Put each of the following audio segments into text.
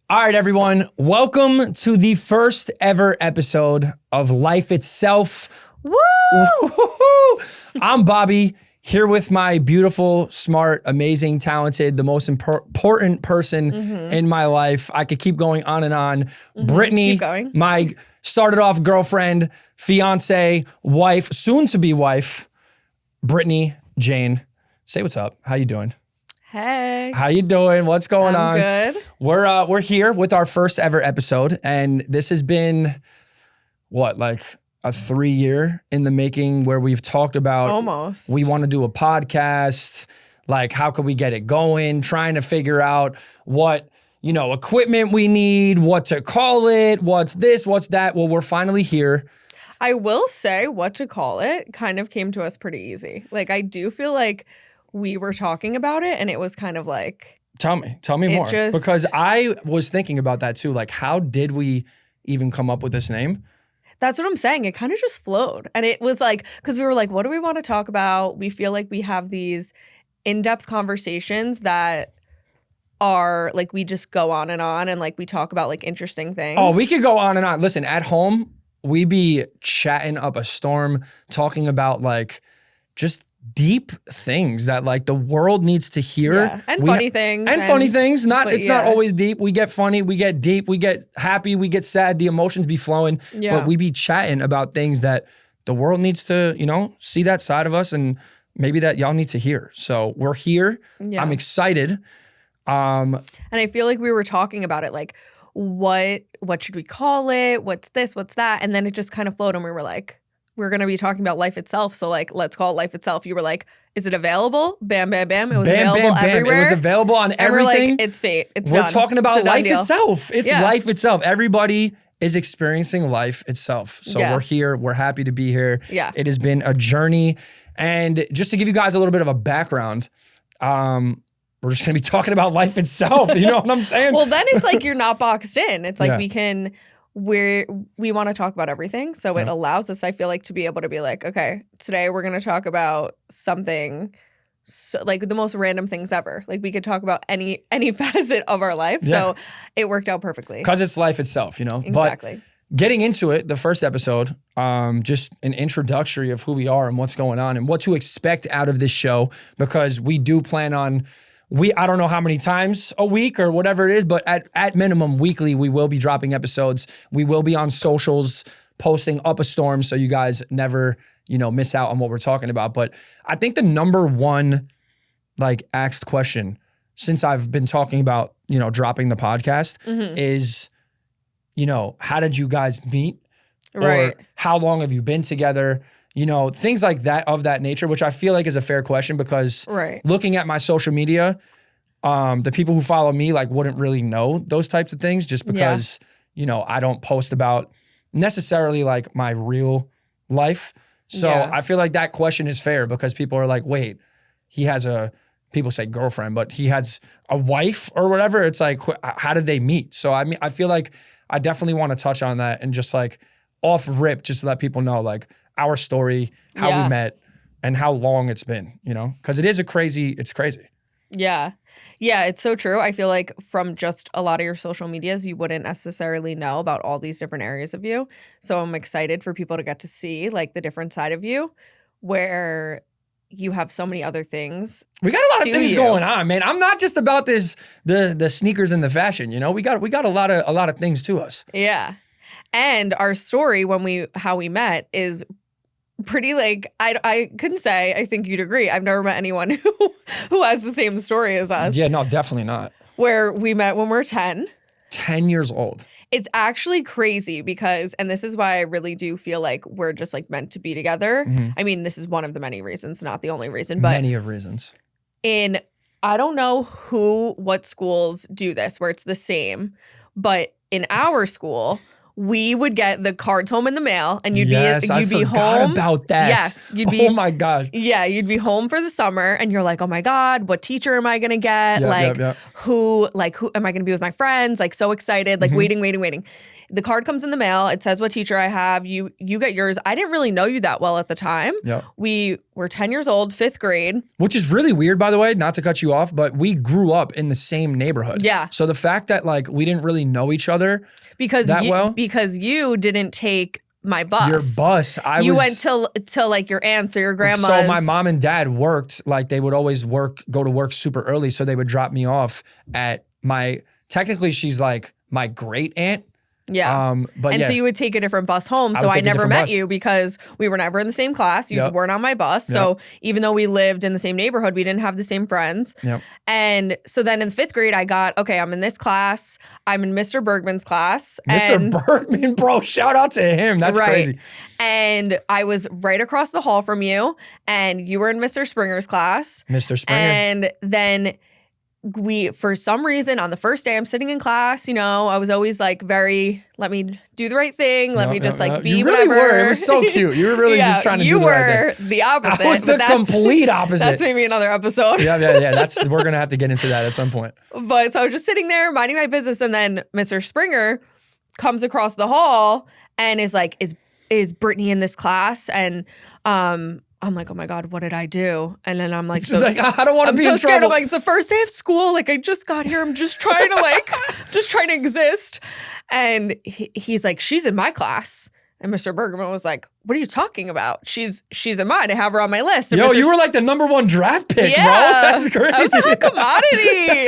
All right, everyone. Welcome to the first ever episode of Life Itself. Woo! I'm Bobby, here with my beautiful, smart, amazing, talented, the most important person in my life. I could keep going on and on. Brittany, Keep going. my started off girlfriend, fiance, wife, soon to be wife, Brittany Jane. Say what's up. How you doing? Hey. How you doing? What's going on? Good. We're here with our first ever episode, and this has been like a 3-year in the making, where we've talked about Almost. we want to do a podcast, like how could we get it going, trying to figure out what equipment we need, what to call it, what's this, what's that. Well, we're finally here. I will say what to call it kind of came to us pretty easy. Like, I do feel like we were talking about it and it was kind of like... Tell me more. Because I was thinking about that too. Like, how did we even come up with this name? That's what I'm saying. It kind of just flowed. And it was like, because we were like, what do we want to talk about? We feel like we have these in-depth conversations that are like, we just go on and like we talk about like interesting things. Oh, we could go on and on. Listen, at home, we be chatting up a storm, talking about like just deep things that like the world needs to hear. Yeah. And funny things. And funny things. It's yeah. not always deep. We get funny, we get deep, we get happy, we get sad. The emotions be flowing. Yeah. But we be chatting about things that the world needs to, see that side of us, and maybe that y'all need to hear. So we're here. Yeah. I'm excited. And I feel like we were talking about it, like, what should we call it? What's this? What's that? And then it just kind of flowed, and we were like, we're going to be talking about Life Itself. So like, let's call it Life Itself. You were like, is it available? Bam, bam, bam. It was available everywhere. It was available on and everything. We're like, it's fate. It's We're done. talking about life deal. itself. It's Yeah. life itself. Everybody is experiencing life itself. So Yeah. we're here. We're happy to be here. Yeah. It has been a journey. And just to give you guys a little bit of a background, we're just going to be talking about life itself. You know what I'm saying? Well, then it's like you're not boxed in. It's like Yeah. we want to talk about everything. So it allows us, I feel like, to be able to be like, okay, today we're going to talk about something like the most random things ever. Like, we could talk about any facet of our life. Yeah. So it worked out perfectly. Because it's life itself, Exactly. But getting into it, the first episode, just an introductory of who we are and what's going on and what to expect out of this show, because we do plan on... I don't know how many times a week or whatever it is, but at minimum weekly, we will be dropping episodes. We will be on socials posting up a storm, so you guys never, miss out on what we're talking about. But I think the number one asked question since I've been talking about, dropping the podcast is, how did you guys meet? Right. Or how long have you been together? Things like that, of that nature, which I feel like is a fair question, because looking at my social media, the people who follow me wouldn't really know those types of things, just because, I don't post about necessarily my real life. So I feel like that question is fair, because people are like, wait, he has people say girlfriend, but he has a wife or whatever. It's like, how did they meet? So I mean, I feel like I definitely want to touch on that and just off rip, just to let people know our story, how we met, and how long it's been, because it's crazy. Yeah. Yeah, it's so true. I feel like from just a lot of your social medias, you wouldn't necessarily know about all these different areas of you. So I'm excited for people to get to see the different side of you, where you have so many other things. We got a lot of things going on, man. I'm not just about the sneakers and the fashion, We got a lot of things to us. Yeah. And our story how we met is pretty I couldn't say, I think you'd agree, I've never met anyone who has the same story as us. Yeah, no, definitely not. Where we met when we're 10. 10 years old. It's actually crazy because, and this is why I really do feel like we're just meant to be together. Mm-hmm. I mean, this is one of the many reasons, not the only reason, but many of reasons. I don't know what schools do this where it's the same, but in our school, we would get the cards home in the mail, and you'd I be forgot home about that. Yes, you'd be. Oh my gosh. Yeah, you'd be home for the summer, and you're like, oh my god, what teacher am I gonna get? Who am I gonna be with my friends? Like, so excited, like waiting. The card comes in the mail. It says what teacher I have. You get yours. I didn't really know you that well at the time. Yep. We were 10 years old, 5th grade. Which is really weird, by the way, not to cut you off, but we grew up in the same neighborhood. Yeah. So the fact that like we didn't really know each other because you didn't take my bus. Your bus. You went till like your aunt's or your grandma's. So my mom and dad worked, like they would always go to work super early. So they would drop me off at technically she's like my great aunt. Yeah. So you would take a different bus home. So I never met you because we were never in the same class. You weren't on my bus. So even though we lived in the same neighborhood, we didn't have the same friends. Yep. And so then in 5th grade, I'm in this class. I'm in Mr. Bergman's class. Mr. Bergman, bro, shout out to him. That's crazy. And I was right across the hall from you, and you were in Mr. Springer's class. Mr. Springer. And then for some reason, on the first day I'm sitting in class, I was always like let me do the right thing. Let me just be you whatever. Really were. It was so cute. You were really just trying to do the right thing. You were the opposite. I was the complete opposite. That's maybe another episode. Yeah. We're going to have to get into that at some point. But so I was just sitting there minding my business, and then Mr. Springer comes across the hall and is like, is Brittany in this class? And I'm like, oh my God, what did I do? And then I'm like, I don't want to be in scared. trouble. I'm like, it's the first day of school. Like, I just got here. I'm just trying to just trying to exist. And he's like, she's in my class. And Mr. Bergman was like, what are you talking about? She's in mine. I have her on my list. And you were like the #1 draft pick, bro. That's crazy. I was a commodity.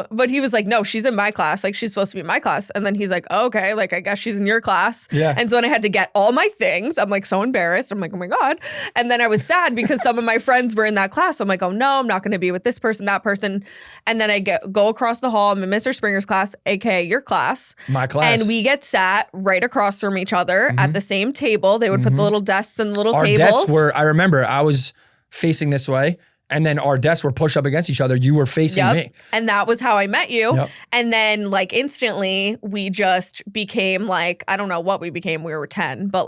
But he was like, no, she's in my class. Like, she's supposed to be in my class. And then he's like, oh, okay, like, I guess she's in your class. Yeah. And so then I had to get all my things. I'm like so embarrassed. I'm like, oh my God. And then I was sad because some of my friends were in that class. So I'm like, oh no, I'm not going to be with this person, that person. And then I go across the hall. I'm in Mr. Springer's class, aka your class. My class. And we get sat right across from each other at the same table. They would put the little desks and the little tables. Our desks were, I remember, I was facing this way, and then our desks were pushed up against each other. You were facing me. And that was how I met you. Yep. And then instantly we just became I don't know what we became. We were 10, but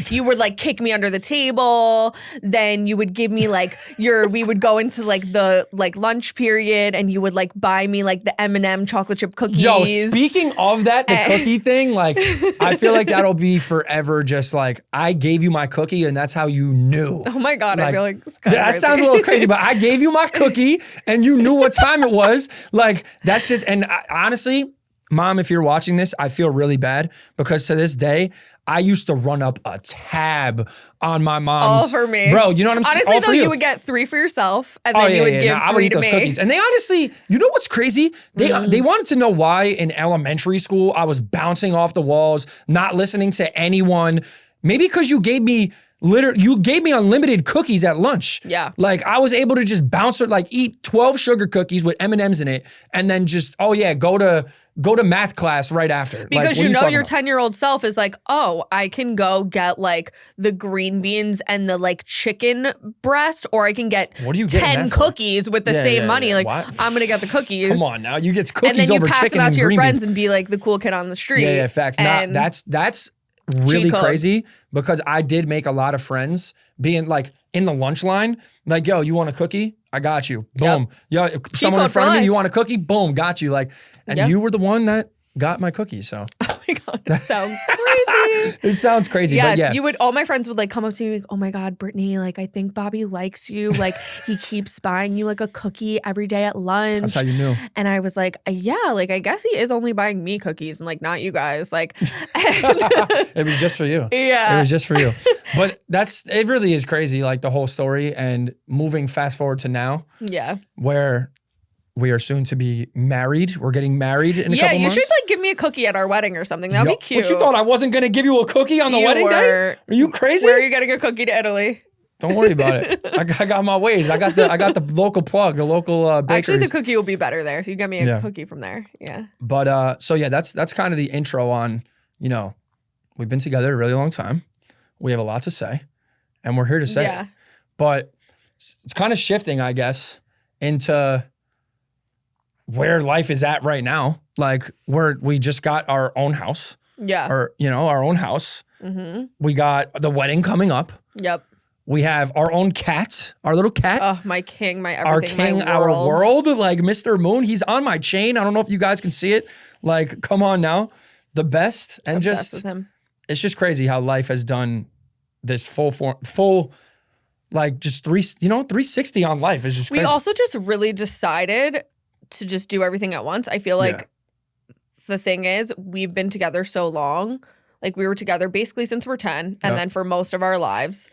you would kick me under the table. Then you would give me we would go into the lunch period, and you would buy me the M&M chocolate chip cookies. Yo, speaking of that, the cookie thing, I feel like that'll be forever. Just I gave you my cookie, and that's how you knew. Oh my God, I feel like it's kind of that crazy. Sounds a little crazy, but I gave you my cookie and you knew what time it was. That's just, and honestly, Mom, if you're watching this, I feel really bad because to this day, I used to run up a tab on my mom's. All for me. Bro, you know what I'm saying? Honestly, though, you would get 3 for yourself, and then you would give 3 I would eat to those me. cookies. And they honestly, you know what's crazy? They wanted to know why in elementary school I was bouncing off the walls, not listening to anyone. Maybe because you gave me unlimited cookies at lunch. Yeah. I was able to just bounce eat 12 sugar cookies with M&Ms in it, and then just, go to math class right after. Because your 10-year-old self is I can go get the green beans and the chicken breast, or I can get 10 cookies with the same money. I'm going to get the cookies. Come on now. You get cookies and then you over pass chicken them out and to your green friends beans. and be the cool kid on the street. Yeah, facts. That's really crazy because I did make a lot of friends being in the lunch line, yo, you want a cookie? I got you. Boom. Yep. Yo, someone in front of me, you want a cookie? Boom, got you. You were the one that got my cookie, so. Oh my God, it sounds crazy. It sounds crazy, yes, but yeah. You would, all my friends would come up to me, oh my God, Brittany, I think Bobby likes you. He keeps buying you a cookie every day at lunch. That's how you knew. And I was yeah, I guess he is only buying me cookies and not you guys. It was just for you. Yeah. It was just for you. But it really is crazy, the whole story, and moving fast forward to now. Yeah. Where we are soon to be married. We're getting married in a couple months. Yeah, you should give me a cookie at our wedding or something. That'd be cute. What, you thought I wasn't going to give you a cookie on the wedding day? Are you crazy? Where are you getting a cookie to Italy? Don't worry about it. I got my ways. I got the local plug, the local bakeries. Actually, the cookie will be better there. So you get me a cookie from there. Yeah. But so yeah, that's kind of the intro on, we've been together a really long time. We have a lot to say, and we're here to say it. But it's kind of shifting, I guess, into where life is at right now. Like we just got our own house. Yeah. Or, our own house. Mm-hmm. We got the wedding coming up. Yep. We have our own cat, our little cat. Oh, my king, my everything, our king, my world. our world, like Mr. Moon. He's on my chain. I don't know if you guys can see it. Like, come on now. The best. And Obsessed with him. It's just crazy how life has done this full, like just 360 on life is just crazy. We also just really decided to just do everything at once. I feel like the thing is, we've been together so long. Like, we were together basically since we're 10, and then for most of our lives,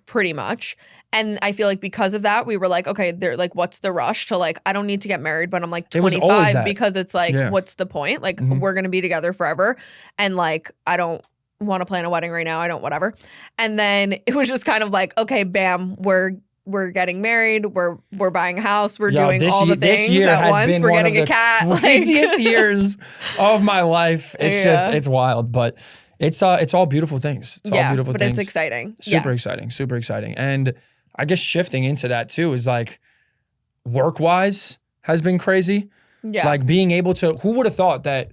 pretty much. And I feel like because of that, we were like, okay, they're like, what's the rush to like, I don't need to get married, but I'm like 25 because it's like, what's the point? Like, we're going to be together forever. And like, I don't want to plan a wedding right now. I don't, whatever. And then it was just kind of like, okay, bam, we're getting married. We're buying a house. We're doing all the things at once. We're getting a cat. Craziest years of my life. It's just, it's wild, but it's all beautiful things. It's all beautiful things. But it's exciting. Super exciting. Super exciting. And I guess shifting into that too is like work-wise has been crazy. Yeah. Like being able to, who would have thought that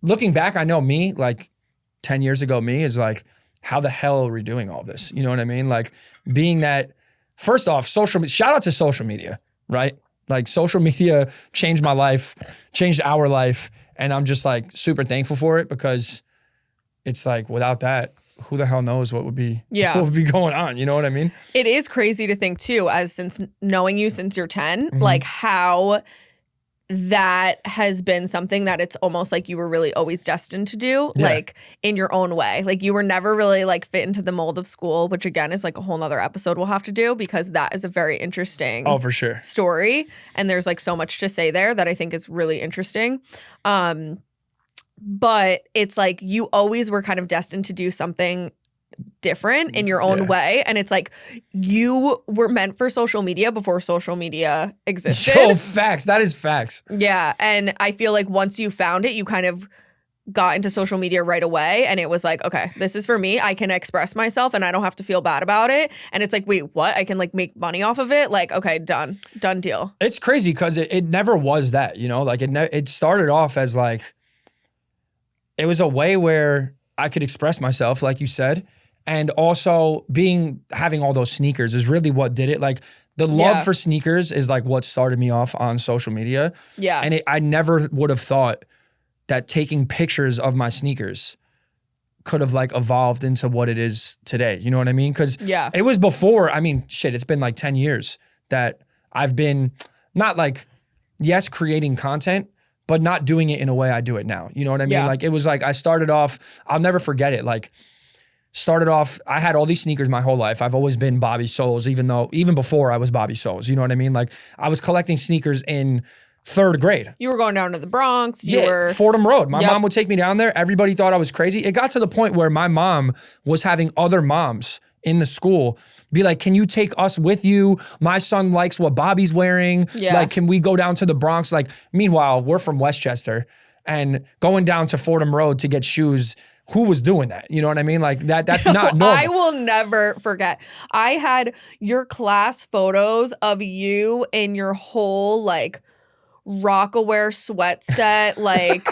looking back, I know me, like 10 years ago, me is like, how the hell are we doing all this? You know what I mean? Like being that, first off, shout out to social media, right? Like social media changed my life, changed our life. And I'm just like super thankful for it because it's like without that, who the hell knows what would be going on? You know what I mean? It is crazy to think too, since knowing you since you're 10, like how that has been something that it's almost like you were really always destined to do, like in your own way. Like you were never really like fit into the mold of school, which again is like a whole nother episode we'll have to do because that is a very interesting for sure story. And there's like so much to say there that I think is really interesting. But it's like you always were kind of destined to do something different in your own way. And it's like you were meant for social media before social media existed. So facts. That is facts. Yeah. And I feel like once you found it, you kind of got into social media right away. And it was like, okay, this is for me. I can express myself and I don't have to feel bad about it. And it's like, wait, what? I can like make money off of it? Like, okay, done deal. It's crazy because it never was that, like it started off as like, it was a way where I could express myself, like you said, and also having all those sneakers is really what did it. Like the love for sneakers is like what started me off on social media. Yeah. And I never would have thought that taking pictures of my sneakers could have like evolved into what it is today. You know what I mean? Because it was before, it's been like 10 years that I've been not like, creating content, but not doing it in a way I do it now. You know what I mean? Like it was like I started off, I'll never forget it. Like I had all these sneakers my whole life. I've always been Bobby Souls, even before I was Bobby Souls. You know what I mean? Like I was collecting sneakers in 3rd grade. You were going down to the Bronx. You were Fordham Road. My mom would take me down there. Everybody thought I was crazy. It got to the point where my mom was having other moms in the school be like, can you take us with you? My son likes what Bobby's wearing. Yeah. Like, can we go down to the Bronx? Like, meanwhile, we're from Westchester and going down to Fordham Road to get shoes. Who was doing that? You know what I mean? Like that's not normal. I will never forget. I had your class photos of you in your whole like Rockaware sweat set, like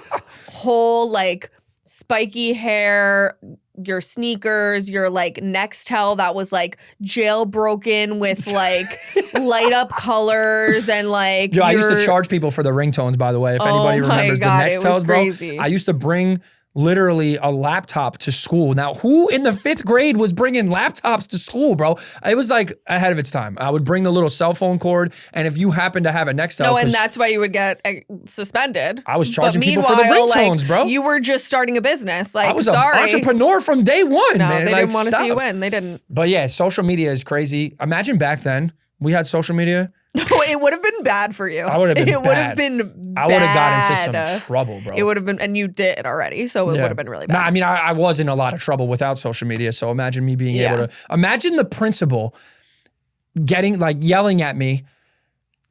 whole like spiky hair, your sneakers, your like Nextel that was like jailbroken with like light up colors and like. I used to charge people for the ringtones, by the way, if anybody remembers the Nextels, bro. I used to bring literally a laptop to school. Now, who in the 5th grade was bringing laptops to school, bro? It was like ahead of its time. I would bring the little cell phone cord, and if you happen to have a Nextel. No, and that's why you would get suspended. I was charging people for the ringtones, bro. You were just starting a business. Like, I was an entrepreneur from day one, no, man. They didn't want to see you win. They didn't. But yeah, social media is crazy. Imagine back then, we had social media. It would have been bad for you. I would have been It would have been bad. I would have got into some trouble, bro. It would have been, and you did already, so it would have been really bad. Nah, I was in a lot of trouble without social media, so imagine me being able to, imagine the principal yelling at me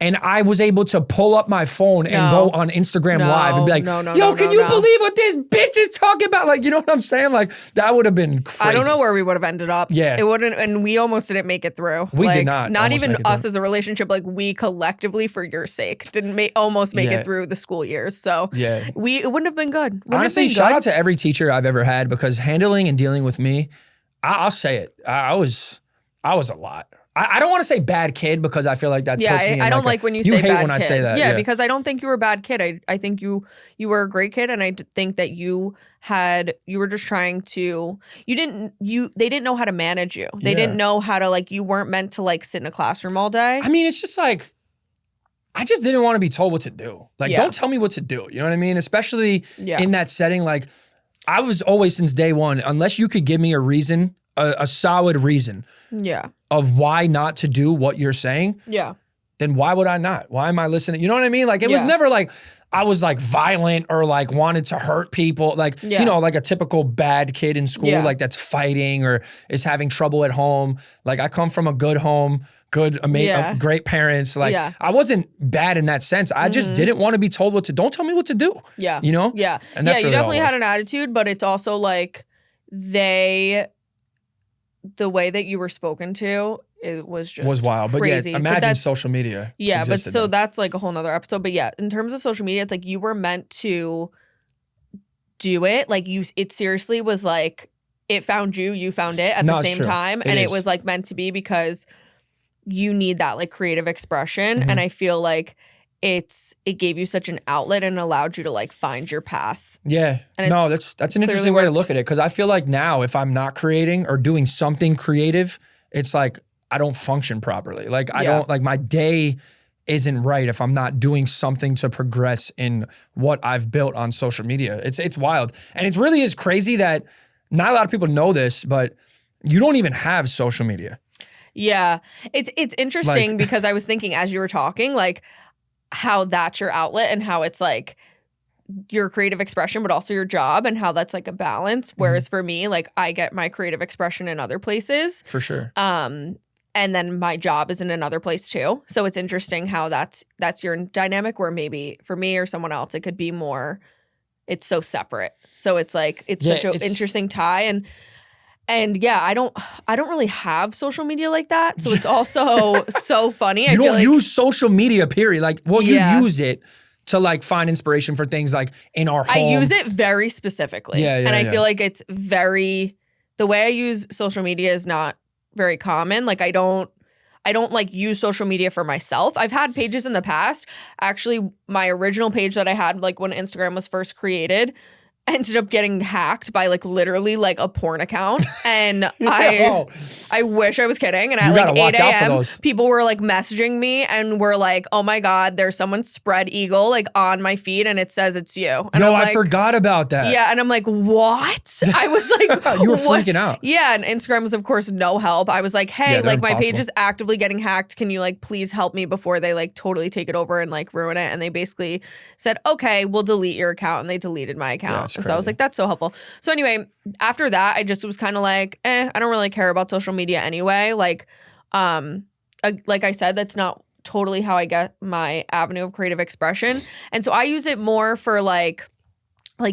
and I was able to pull up my phone and go on Instagram Live and be like, yo, can you believe what this bitch is talking about? Like, you know what I'm saying? Like, that would have been crazy. I don't know where we would have ended up. Yeah. It wouldn't, and we almost didn't make it through. We did not. Not even us as a relationship, like we collectively, for your sake, didn't almost make it through the school years. So it wouldn't have been good. Honestly, shout out to every teacher I've ever had, because handling and dealing with me, I'll say it. I was a lot. I don't want to say bad kid, because I feel like that puts me in I don't like when you say bad kid. You hate when I say that. Yeah, because I don't think you were a bad kid. I think you were a great kid, and I think that you were just trying to, they didn't know how to manage you. They didn't know how to, like, you weren't meant to like sit in a classroom all day. I mean, it's just like, I just didn't want to be told what to do. Like, don't tell me what to do. You know what I mean? Especially in that setting. Like, I was always, since day one, unless you could give me a reason, a solid reason of why not to do what you're saying, then why would I not? Why am I listening? You know what I mean? Like, it was never like I was like violent or like wanted to hurt people. Like, you know, like a typical bad kid in school, like that's fighting or is having trouble at home. Like, I come from a good home, great parents. Like, I wasn't bad in that sense. I just didn't want to be told what to, don't tell me what to do. Yeah. You know? Yeah. And that's you definitely had an attitude, but it's also like the way that you were spoken to, it was wild. Crazy. But imagine social media. Yeah, but so that's like a whole nother episode. But yeah, in terms of social media, it's like you were meant to do it. Like, it seriously was like, it found you, you found it at the same time. And it was like meant to be, because you need that like creative expression. And I feel like it gave you such an outlet and allowed you to like find your path. Yeah. And that's an interesting way to look at it. Cause I feel like now if I'm not creating or doing something creative, it's like I don't function properly. Like I don't, like my day isn't right if I'm not doing something to progress in what I've built on social media. It's wild. And it really is crazy that not a lot of people know this, but you don't even have social media. Yeah. It's interesting, like, because I was thinking as you were talking, like, how that's your outlet and how it's like your creative expression, but also your job, and how that's like a balance. Whereas for me, like, I get my creative expression in other places. For sure. And then my job is in another place too. So it's interesting how that's your dynamic, where maybe for me or someone else, it could be more, it's so separate. So it's like, it's such an interesting tie. And yeah, I don't really have social media like that. So it's also so funny. You don't use social media, period. Like, well, you use it to like find inspiration for things like in our home. I use it very specifically. And I feel like it's the way I use social media is not very common. Like, I don't like use social media for myself. I've had pages in the past. Actually, my original page that I had, like when Instagram was first created, ended up getting hacked by like literally like a porn account. And I wish I was kidding. And at like 8 a.m. people were like messaging me and were like, oh my God, there's someone spread eagle like on my feed and it says it's you. And I forgot about that. Yeah. And I'm like, what? I was like, you were freaking out. Yeah. And Instagram was of course no help. I was like, hey, like my page is actively getting hacked. Can you like please help me before they like totally take it over and like ruin it? And they basically said, okay, we'll delete your account. And they deleted my account. So I was like, that's so helpful. So anyway, after that, I just was kind of like, I don't really care about social media anyway. Like I said, that's not totally how I get my avenue of creative expression. And so I use it more for like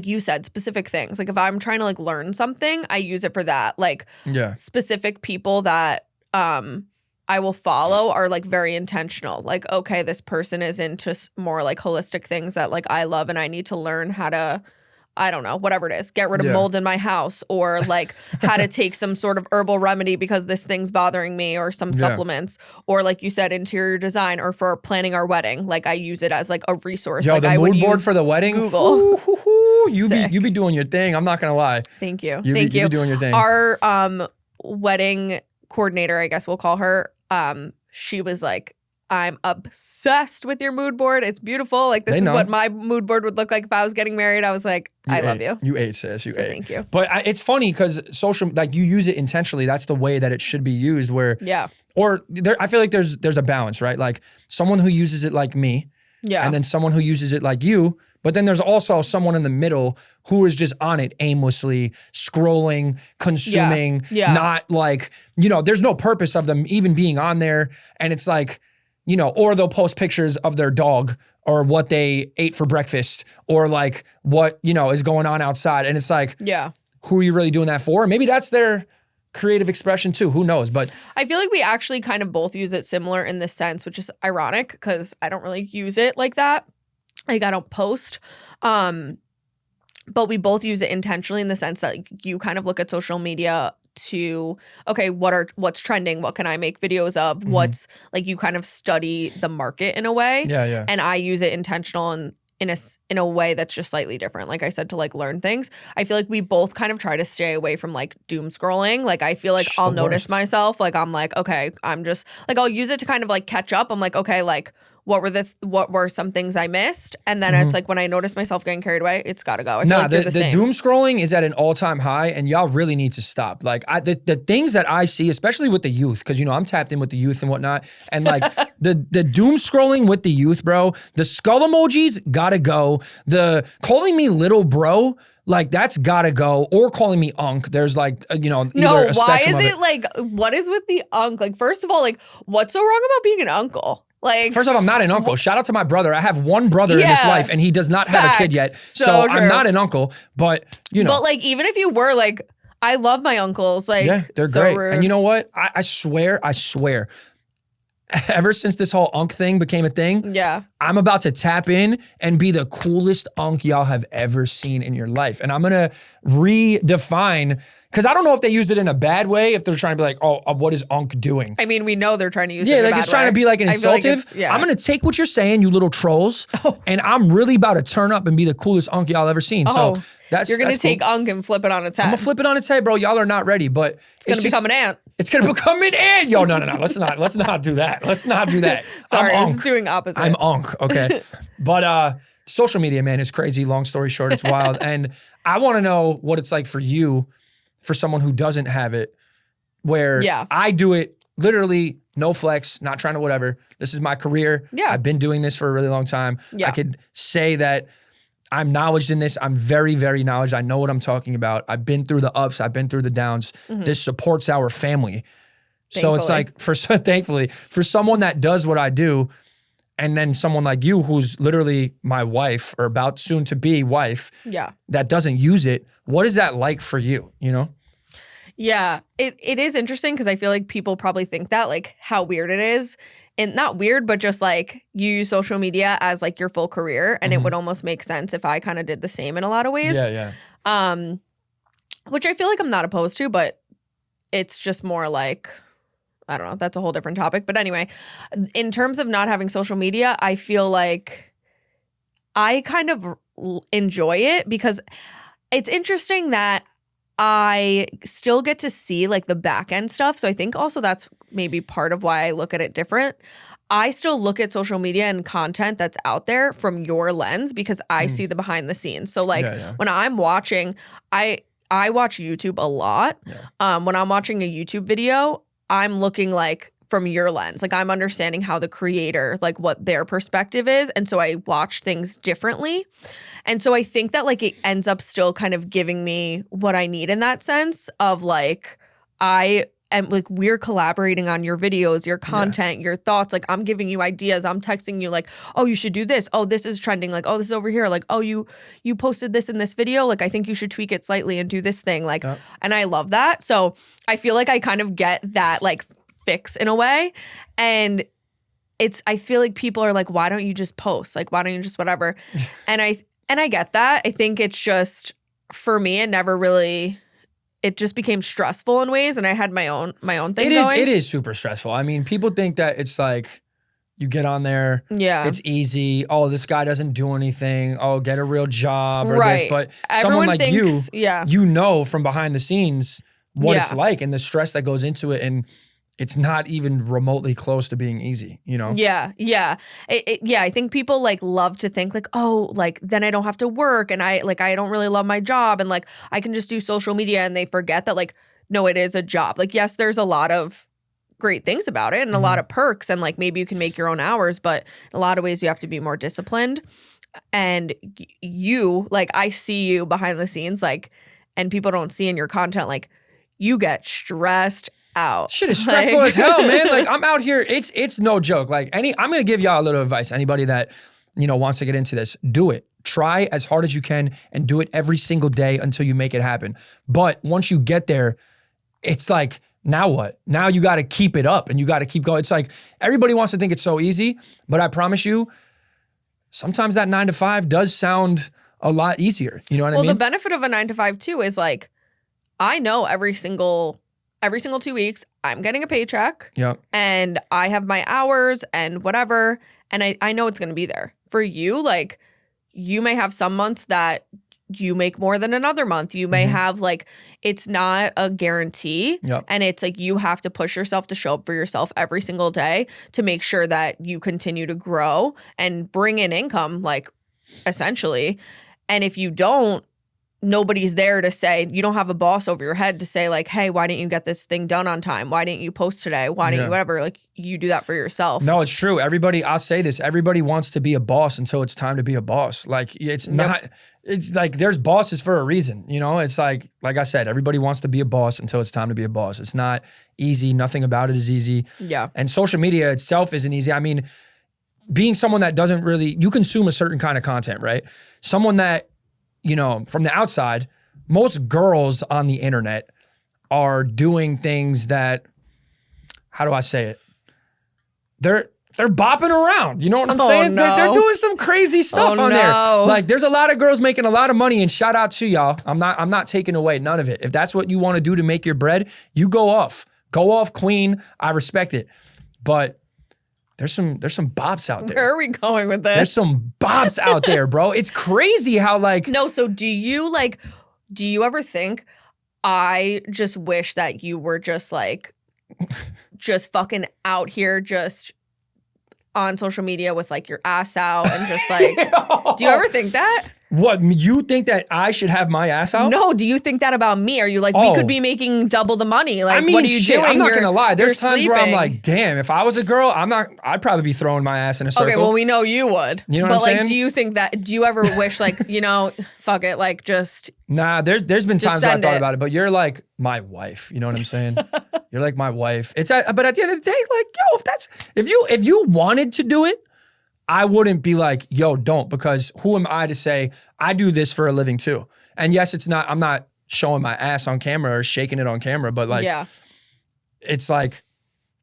you said, specific things. Like if I'm trying to like learn something, I use it for that. Like specific people that I will follow are like very intentional. Like, okay, this person is into more like holistic things that like I love and I need to learn how to, I don't know, whatever it is, get rid of mold in my house, or like how to take some sort of herbal remedy because this thing's bothering me, or some supplements, or like you said, interior design, or for planning our wedding. Like I use it as like a resource. Yo, like the I mood would board use for the wedding? Google. You be doing your thing. I'm not going to lie. Thank you. You be doing your thing. Our wedding coordinator, I guess we'll call her, she was like, I'm obsessed with your mood board. It's beautiful. Like this is what my mood board would look like if I was getting married. I was like, I love you. You ate, sis. You ate. Thank you. But it's funny because social, like you use it intentionally. That's the way that it should be used. Where or there, I feel like there's a balance, right? Like someone who uses it like me, and then someone who uses it like you. But then there's also someone in the middle who is just on it aimlessly, scrolling, consuming, not like, there's no purpose of them even being on there. And it's like, you know, or they'll post pictures of their dog or what they ate for breakfast or like what, you know, is going on outside. And it's like, who are you really doing that for? Maybe that's their creative expression too. Who knows? But I feel like we actually kind of both use it similar in this sense, which is ironic because I don't really use it like that. Like I don't post. But we both use it intentionally in the sense that like, you kind of look at social media to, okay, what's trending? What can I make videos of? What's like, you kind of study the market in a way. Yeah. And I use it intentional and in a way that's just slightly different. Like I said, to like learn things. I feel like we both kind of try to stay away from like doom scrolling. Like I feel like I'll notice myself. Like I'm like, okay, I'm just like, I'll use it to kind of like catch up. I'm like, okay, like what were some things I missed? And then it's like when I notice myself getting carried away, it's got to go. I feel like the doom scrolling is at an all-time high, and y'all really need to stop. Like the things that I see, especially with the youth, because you know I'm tapped in with the youth and whatnot, and like the doom scrolling with the youth, bro. The skull emojis gotta go. The calling me little bro. Like that's gotta go, or calling me unk. There's like you know. No, why is it like? What is with the unk? Like, first of all, like, what's so wrong about being an uncle? Like, first off, I'm not an uncle. Shout out to my brother. I have one brother in this life, and he does not have a kid yet. So I'm not an uncle. But you know. But like, even if you were, like, I love my uncles. Like, yeah, they're so great. Rude. And you know what? I swear. Ever since this whole unk thing became a thing, I'm about to tap in and be the coolest unk y'all have ever seen in your life. And I'm gonna redefine, because I don't know if they used it in a bad way, if they're trying to be like, oh, what is unk doing? I mean, we know they're trying to use it in a like bad it's trying way. to be like an insultive. I'm gonna take what you're saying, you little trolls, and I'm really about to turn up and be the coolest unk y'all ever seen. So you're gonna take unk and flip it on its head. I'm gonna flip it on its head, bro. Y'all are not ready, but it's gonna become an ant. It's gonna become an ant. Yo, no. Let's not do that. Let's not do that. Sorry, I was doing opposite. I'm unk, okay. But social media, man, is crazy. Long story short, it's wild. And I wanna know what it's like for you, for someone who doesn't have it, where I do it literally no flex, not trying to whatever. This is my career. I've been doing this for a really long time. I could say that I'm knowledgeable in this. I'm very, very knowledgeable. I know what I'm talking about. I've been through the ups. I've been through the downs. This supports our family. Thankfully. So it's like, thankfully, for someone that does what I do, and then someone like you who's literally my wife or about soon to be wife, that doesn't use it, what is that like for you, you know? Yeah, it is interesting because I feel like people probably think that, like, how weird it is. And not weird, but just like you use social media as like your full career. And it would almost make sense if I kind of did the same in a lot of ways. Which I feel like I'm not opposed to, but it's just more like, I don't know, that's a whole different topic. But anyway, in terms of not having social media, I feel like I kind of enjoy it because it's interesting that I still get to see like the back end stuff. So I think also that's maybe part of why I look at it different. I still look at social media and content that's out there from your lens because I see the behind the scenes. So like when I'm watching, I watch YouTube a lot. When I'm watching a YouTube video, I'm looking like from your lens. Like I'm understanding how the creator, like what their perspective is. And so I watch things differently. And so I think that like it ends up still kind of giving me what I need in that sense of like, and like we're collaborating on your videos, your content, your thoughts. Like I'm giving you ideas. I'm texting you like, oh, you should do this. Oh, this is trending. Like, oh, this is over here. Like, oh, you posted this in this video. Like, I think you should tweak it slightly and do this thing. Like, and I love that. So I feel like I kind of get that like fix in a way. And I feel like people are like, why don't you just post? Like, why don't you just whatever? And I get that. I think it's just for me, it just became stressful in ways, and I had my own thing going. It is super stressful. I mean, people think that it's like you get on there, it's easy. Oh, this guy doesn't do anything. Oh, get a real job or this. But someone like thinks, you know from behind the scenes what it's like and the stress that goes into it, and it's not even remotely close to being easy, you know? Yeah. I think people like love to think like, oh, like then I don't have to work and I don't really love my job and like I can just do social media, and they forget that like, no, it is a job. Like, yes, there's a lot of great things about it and a lot of perks, and like maybe you can make your own hours, but in a lot of ways you have to be more disciplined. And you, like I see you behind the scenes, like, and people don't see in your content, like you get stressed out. Shit is stressful as hell, man. Like I'm out here. It's no joke. Like I'm going to give y'all a little advice. Anybody that, wants to get into this, do it. Try as hard as you can and do it every single day until you make it happen. But once you get there, it's like, now what? Now you got to keep it up and you got to keep going. It's like everybody wants to think it's so easy, but I promise you, sometimes that 9 to 5 does sound a lot easier. You know what I mean? Well, the benefit of a 9 to 5 too is like, I know every single 2 weeks I'm getting a paycheck. Yep. And I have my hours and whatever. And I know it's going to be there. For you, like, you may have some months that you make more than another month. You may have like, it's not a guarantee. Yep. And it's like, you have to push yourself to show up for yourself every single day to make sure that you continue to grow and bring in income, like essentially. And if you don't, nobody's there to say, you don't have a boss over your head to say like, hey, why didn't you get this thing done on time? Why didn't you post today? Why didn't you whatever? Like you do that for yourself. No, it's true. Everybody, I'll say this, everybody wants to be a boss until it's time to be a boss. Like it's not, it's like there's bosses for a reason, It's like I said, everybody wants to be a boss until it's time to be a boss. It's not easy. Nothing about it is easy. Yeah. And social media itself isn't easy. I mean, being someone that doesn't really, you consume a certain kind of content, right? Someone that, from the outside, most girls on the internet are doing things that, how do I say it? They're bopping around. You know what I'm saying? No. They're doing some crazy stuff on there. Like there's a lot of girls making a lot of money, and shout out to y'all. I'm not taking away none of it. If that's what you want to do to make your bread, you go off. Go off, queen. I respect it. But there's some bops out there. Where are we going with this? There's some bops out there, bro. It's crazy how like... No, so do you ever think, I just wish that you were just like, just fucking out here, just on social media with like your ass out and just like, do you ever think that? What, you think that I should have my ass out? No, do you think that about me? Are you like, we could be making double the money? Like, what are you doing? I'm not gonna lie. There's times where I'm like, damn, if I was a girl, I'd probably be throwing my ass in a circle. Okay, well, we know you would. You know what I'm saying? But like, do you ever wish like, fuck it, like just... Nah, there's been times where I thought about it, but you're like my wife. You know what I'm saying? You're like my wife. But at the end of the day, like, yo, if you wanted to do it, I wouldn't be like, yo, don't, because who am I to say I do this for a living too? And yes, I'm not showing my ass on camera or shaking it on camera, but like, it's like,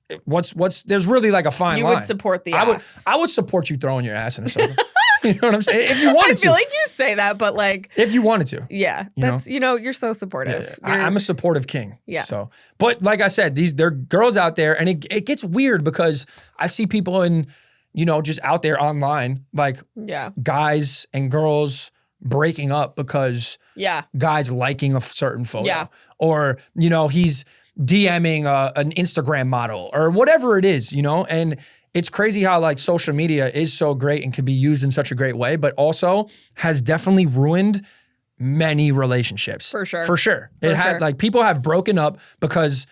there's really like a fine line. You would support the ass. I would support you throwing your ass in a circle. You know what I'm saying? If you wanted to. I feel like you say that, but like. If you wanted to. Yeah. That's, you're so supportive. Yeah. I'm a supportive king. Yeah. So, but like I said, there are girls out there, and it gets weird because I see people in, just out there online, like guys and girls breaking up because guys liking a certain photo. Yeah. Or, he's DMing an Instagram model or whatever it is, and it's crazy how like social media is so great and can be used in such a great way, but also has definitely ruined many relationships. For sure. Like people have broken up because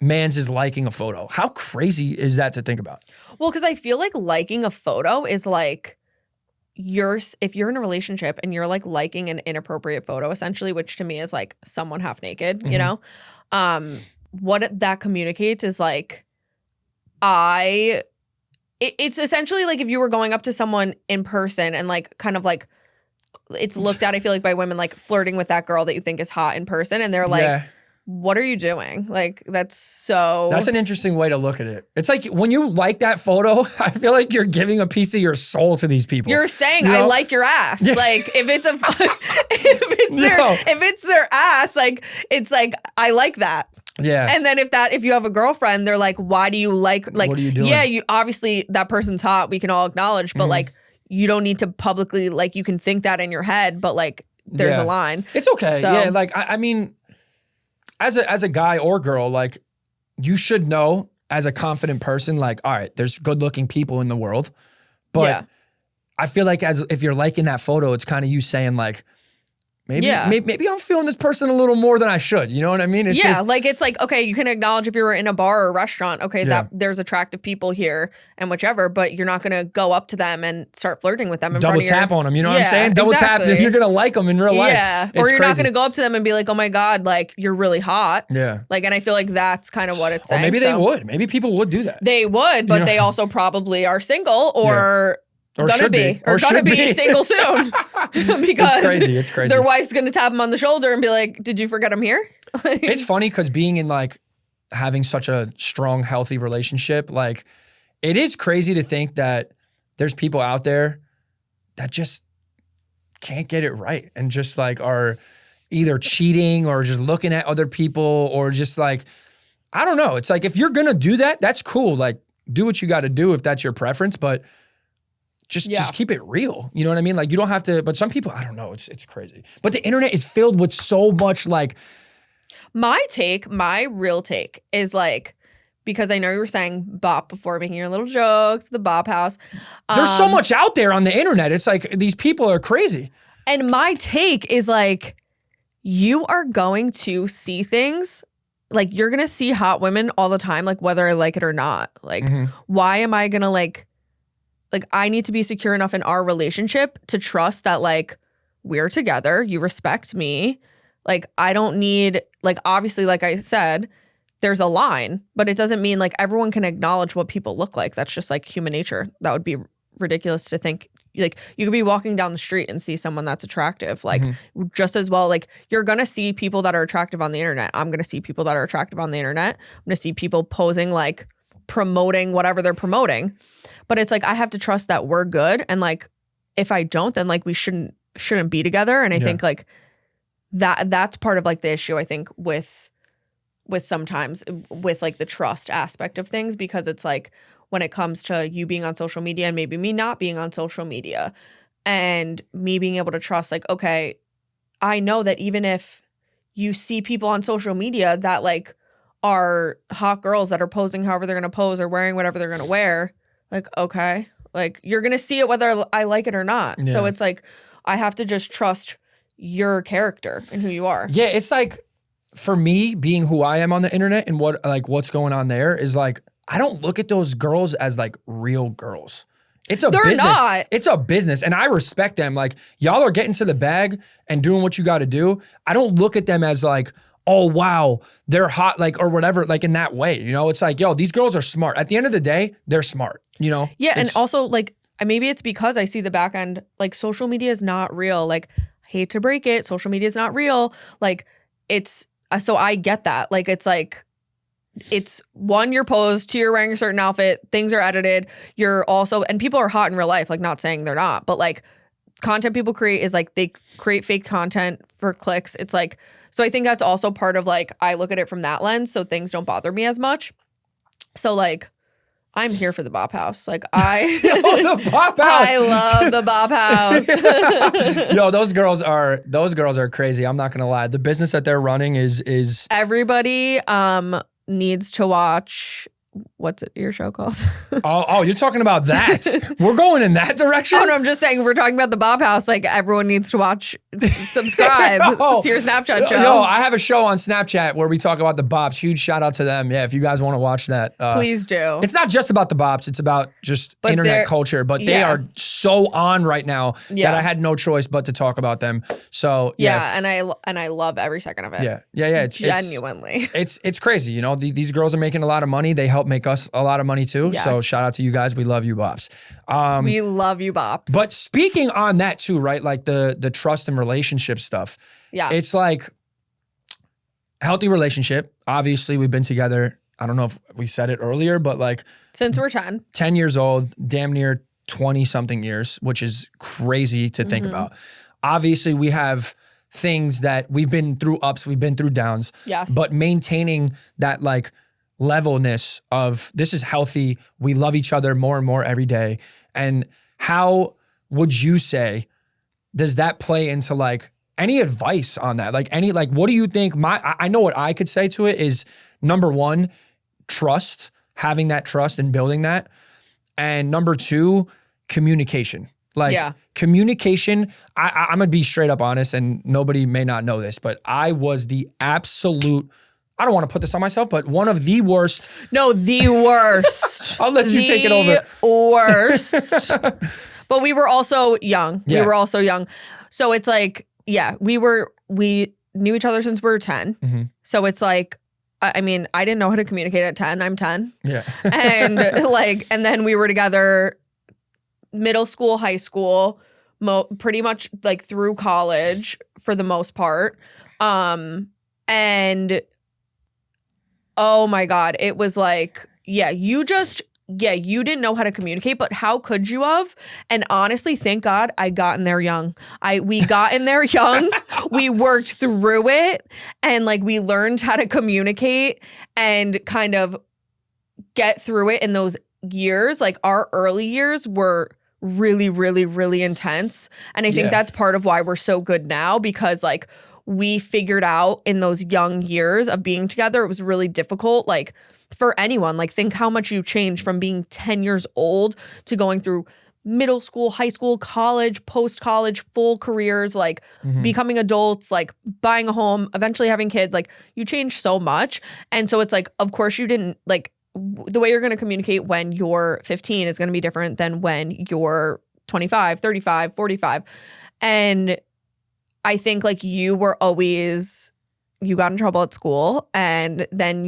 mans is liking a photo. How crazy is that to think about? Well, because I feel like liking a photo is like if you're in a relationship and you're like liking an inappropriate photo, essentially, which to me is like someone half naked, what that communicates is like, it's essentially like if you were going up to someone in person and like kind of like it's looked at, I feel like, by women like flirting with that girl that you think is hot in person, and they're like, what are you doing? Like, that's an interesting way to look at it. It's like when you like that photo, I feel like you're giving a piece of your soul to these people. You're saying, I like your ass. Yeah. Like if it's their ass, like it's like, I like that. Yeah. And then if you have a girlfriend, they're like, why do you like what are you doing? Yeah, you obviously that person's hot, we can all acknowledge, but like you don't need to publicly, like, you can think that in your head, but like there's a line. It's okay. So, yeah, like I mean, as a guy or girl, like you should know as a confident person, like, all right, there's good looking people in the world. But I feel like if you're liking that photo, it's kind of you saying like, maybe I'm feeling this person a little more than I should. You know what I mean? It's like, okay, you can acknowledge if you're in a bar or a restaurant, okay, that there's attractive people here and whichever, but you're not going to go up to them and start flirting with them in double tap on them. You know what I'm saying? Double tap. You're going to like them in real life. Yeah. Or you're not going to go up to them and be like, oh my God, like you're really hot. Yeah. Like, and I feel like that's kind of what it's saying. Or maybe they would. Maybe people would do that. They would, but they also probably are single or gonna be single soon because it's crazy. Their wife's gonna tap them on the shoulder and be like, "Did you forget I'm here?" It's funny because being in like having such a strong, healthy relationship, like it is crazy to think that there's people out there that just can't get it right and just like are either cheating or just looking at other people or just like, I don't know. It's like if you're gonna do that, that's cool. Like do what you got to do if that's your preference, but just keep it real. You know what I mean? Like you don't have to, but some people, I don't know, it's crazy. But the internet is filled with so much like. My real take is like, because I know you were saying bop before, making your little jokes, the bop house. There's so much out there on the internet. It's like these people are crazy. And my take is like, you are going to see things, like you're going to see hot women all the time, like whether I like it or not. Like, why am I going to like I need to be secure enough in our relationship to trust that like we're together, you respect me. Like I don't need, like obviously like I said, there's a line, but it doesn't mean like everyone can acknowledge what people look like. That's just like human nature. That would be ridiculous to think. Like you could be walking down the street and see someone that's attractive. Like just as well, like you're going to see people that are attractive on the internet. I'm going to see people that are attractive on the internet. I'm going to see people posing like promoting whatever they're promoting. But it's like I have to trust that we're good, and like if I don't, then like we shouldn't be together. And I think like that's part of like the issue I think with sometimes with like the trust aspect of things, because it's like when it comes to you being on social media and maybe me not being on social media and me being able to trust like, okay, I know that even if you see people on social media that like are hot girls that are posing however they're going to pose or wearing whatever they're going to wear, like, okay, like you're going to see it whether I like it or not. Yeah. So it's like, I have to just trust your character and who you are. Yeah. It's like for me being who I am on the internet and what's going on there is like, I don't look at those girls as like real girls. They're business. Not. It's a business. And I respect them. Like y'all are getting to the bag and doing what you got to do. I don't look at them as like, oh, wow, they're hot, like, or whatever, like in that way, you know? It's like, yo, these girls are smart. At the end of the day, they're smart, you know? Yeah, and also, like, maybe it's because I see the back end, like, social media is not real. Like, hate to break it, social media is not real. Like, so I get that. Like, it's one, you're posed, two, you're wearing a certain outfit, things are edited, you're also, and people are hot in real life, like, not saying they're not, but, like, content people create is, like, they create fake content for clicks. It's, like, so I think that's also part of like, I look at it from that lens, so things don't bother me as much. So like, I'm here for the Bop House. Like the Bop House. I love the Bop House. Yo, those girls are crazy. I'm not gonna lie. The business that they're running is everybody needs to watch. What's your show called? oh, you're talking about that. We're going in that direction? Oh, no, I'm just saying we're talking about the Bop House. Like everyone needs to watch, subscribe to your Snapchat show. No, I have a show on Snapchat where we talk about the bops. Huge shout out to them. Yeah, if you guys want to watch that. Please do. It's not just about the bops. It's about just internet culture. But they are so on right now that I had no choice but to talk about them. So yeah, and I love every second of it. Yeah. It's genuinely. It's crazy. You know, these girls are making a lot of money. They help make us a lot of money too. Yes. So shout out to you guys. We love you, bops. We love you, bops. But speaking on that too, right? Like the trust and relationship stuff. Yeah. It's like healthy relationship. Obviously, we've been together. I don't know if we said it earlier, but like since we're 10. 10 years old, damn near 20 something years, which is crazy to think about. Obviously, we have things that we've been through ups, we've been through downs. Yes. But maintaining that like levelness of this is healthy. We love each other more and more every day. And how would you say, does that play into like any advice on that? Like what do you think? I know what I could say to it is number one, trust, having that trust and building that. And number two, communication. Like communication, I'm gonna be straight up honest, and nobody may not know this, but I was the absolute, I don't want to put this on myself, but one of the worst. No, the worst. I'll let you take it over. Worst. But we were also young. Yeah. We were also young. So it's like, we knew each other since we were 10. Mm-hmm. So it's like, I mean, I didn't know how to communicate at 10. I'm 10. Yeah. And and then we were together middle school, high school, pretty much like through college for the most part. And oh my God, it was like, you didn't know how to communicate, but how could you have? And honestly, thank God I got in there young. We got in there young. We worked through it, and like we learned how to communicate and kind of get through it in those years. Like our early years were really, really, really intense. And I think that's part of why we're so good now, because like we figured out in those young years of being together, it was really difficult. Like for anyone, like think how much you change from being 10 years old to going through middle school, high school, college, post-college, full careers, like becoming adults, like buying a home, eventually having kids. Like you change so much. And so it's like, of course you didn't, like the way you're going to communicate when you're 15 is going to be different than when you're 25, 35, 45. And I think like you got in trouble at school, and then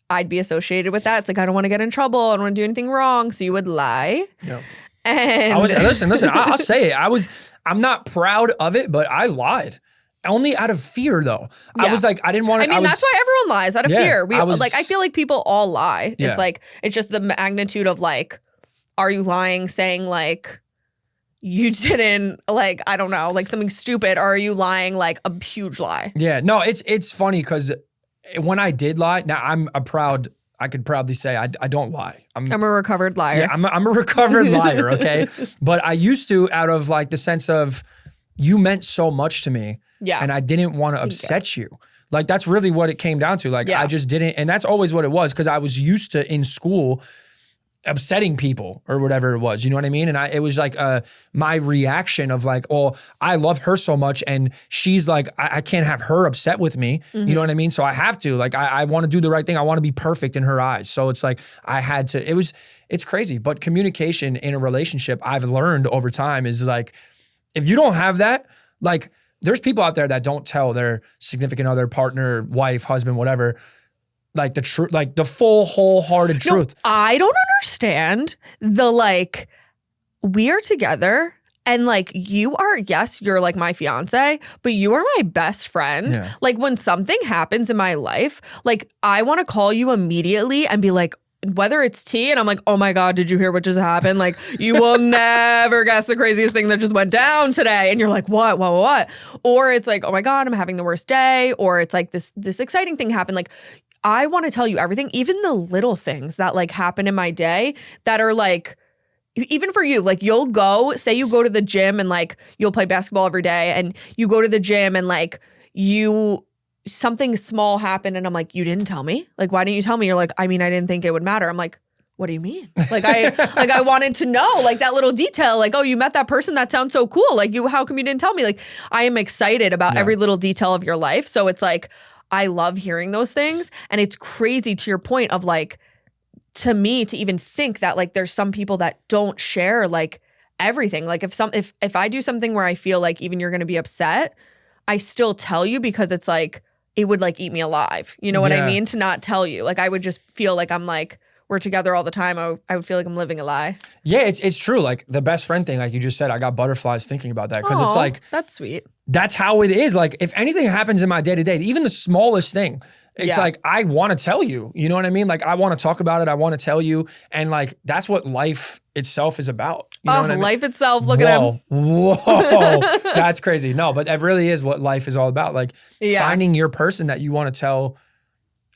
I'd be associated with that. It's like, I don't want to get in trouble. I don't want to do anything wrong. So you would lie. Yeah. And listen, I'll say it. I'm not proud of it, but I lied. Only out of fear, though. Yeah. I was like, I didn't want to. I mean, that's why everyone lies, out of fear. I feel like people all lie. Yeah. It's like, it's just the magnitude of like, are you lying, saying like you didn't, like, I don't know, like something stupid, or are you lying like a huge lie? Yeah, no, it's funny because when I did lie, now I could proudly say I don't lie. I'm a recovered liar. Yeah, I'm a recovered liar, okay? But I used to, out of like the sense of you meant so much to me. Yeah. And I didn't want to upset you. Like that's really what it came down to. Like I just didn't, and that's always what it was, because I was used to in school upsetting people or whatever it was, you know what I mean? And it was like my reaction of like, oh, I love her so much, and she's like, I can't have her upset with me, you know what I mean? So I have to, like, I want to do the right thing. I want to be perfect in her eyes. So it's like, I had to, it's crazy. But communication in a relationship, I've learned over time, is like, if you don't have that, like, there's people out there that don't tell their significant other, partner, wife, husband, whatever, like the truth, like the full wholehearted truth. I don't understand the like, we are together and like you're like my fiance, but you are my best friend. Yeah. Like when something happens in my life, like I want to call you immediately and be like, whether it's tea and I'm like, oh my God, did you hear what just happened? Like, you will never guess the craziest thing that just went down today. And you're like, what? Or it's like, oh my God, I'm having the worst day. Or it's like this exciting thing happened. Like, I want to tell you everything, even the little things that like happen in my day that are like, even for you, like you go to the gym and like you'll play basketball every day, and you go to the gym and like something small happened and I'm like, you didn't tell me? Like, why didn't you tell me? You're like, I mean, I didn't think it would matter. I'm like, what do you mean? Like I wanted to know like that little detail, like, oh, you met that person. That sounds so cool. Like how come you didn't tell me? Like I am excited about every little detail of your life. So it's like, I love hearing those things. And it's crazy to your point of like, to me, to even think that like there's some people that don't share like everything. Like if I do something where I feel like even you're going to be upset, I still tell you, because it's like, it would like eat me alive. You know what I mean? To not tell you. Like I would just feel like I'm like, we're together all the time. I would feel like I'm living a lie. Yeah, it's true. Like the best friend thing, like you just said, I got butterflies thinking about that, because it's like, that's sweet. That's how it is. Like if anything happens in my day to day, even the smallest thing, it's like, I want to tell you, you know what I mean? Like I want to talk about it. I want to tell you. And like, that's what life itself is about. You know what I mean? Life itself. Look at him. Whoa. That's crazy. No, but that really is what life is all about. Like finding your person that you want to tell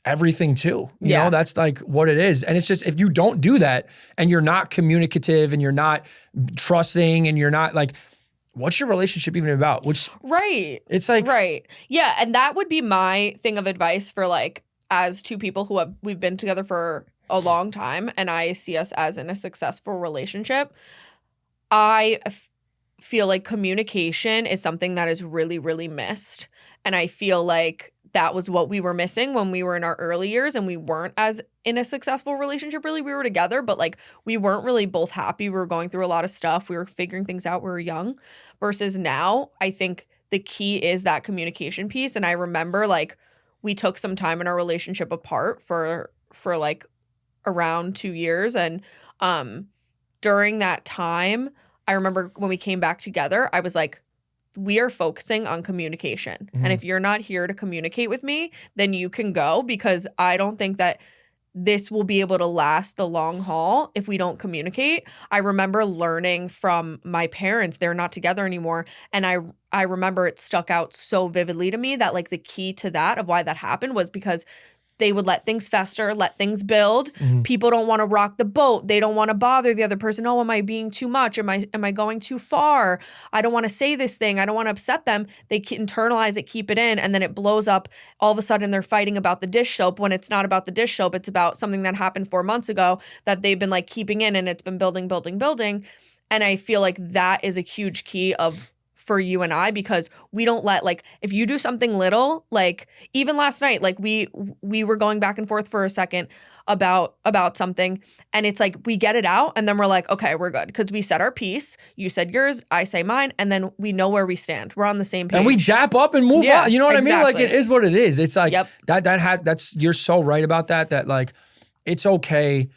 everything to, you know, that's like what it is. And it's just, if you don't do that and you're not communicative and you're not trusting and you're not like, what's your relationship even about? Right. It's like, right. Yeah. And that would be my thing of advice for like, as two people we've been together for a long time and I see us as in a successful relationship. I feel like communication is something that is really, really missed. And I feel like that was what we were missing when we were in our early years and we weren't as in a successful relationship. Really, we were together, but like we weren't really both happy. We were going through a lot of stuff. We were figuring things out. We were young versus now. I think the key is that communication piece. And I remember like we took some time in our relationship apart for like around 2 years. And during that time, I remember when we came back together, I was like, we are focusing on communication. Mm-hmm. And if you're not here to communicate with me, then you can go, because I don't think that this will be able to last the long haul if we don't communicate. I remember learning from my parents, they're not together anymore. And I remember it stuck out so vividly to me that like the key to that, of why that happened, was because they would let things fester, let things build. Mm-hmm. People don't want to rock the boat. They don't want to bother the other person. Oh, am I being too much? Am I going too far? I don't want to say this thing. I don't want to upset them. They internalize it, keep it in, and then it blows up. All of a sudden, they're fighting about the dish soap when it's not about the dish soap. It's about something that happened 4 months ago that they've been like keeping in, and it's been building. And I feel like that is a huge key for you and I, because we don't let, like, if you do something little, like even last night, like we were going back and forth for a second about something, and it's like we get it out and then we're like, okay, we're good, because we said our piece. You said yours, I say mine, and then we know where we stand. We're on the same page. And we dap up and move on. You know what I mean? Like, it is what it is. It's like that's you're so right about that like it's okay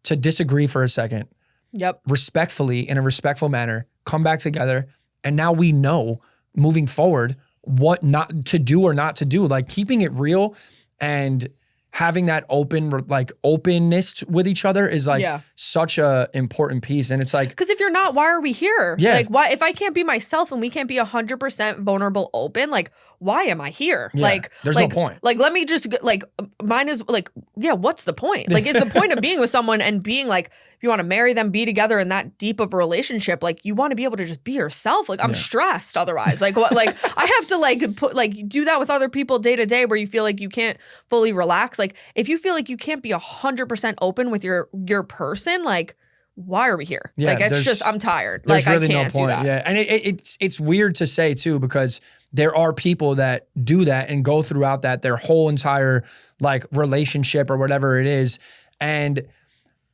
to disagree for a second. Yep. Respectfully, in a respectful manner, come back together. And now we know moving forward what not to do or not to do. Like keeping it real and having that openness with each other is like such a important piece. And it's like, because if you're not, why are we here? Yeah. Like, why, if I can't be myself and we can't be 100% vulnerable, open, like, why am I here? Yeah, like, there's no point. Like, let me just like, mine is like, yeah, what's the point? Like, is the point of being with someone and being like, if you want to marry them, be together in that deep of a relationship, like you want to be able to just be yourself. Like I'm stressed otherwise. Like what? Like I have to like put like do that with other people day to day, where you feel like you can't fully relax. Like if you feel like you can't be 100% open with your person, like why are we here? Yeah, like it's just I'm tired. There's like really I can't no point. do that. Yeah, and it's weird to say too, because there are people that do that and go throughout that their whole entire like relationship or whatever it is, and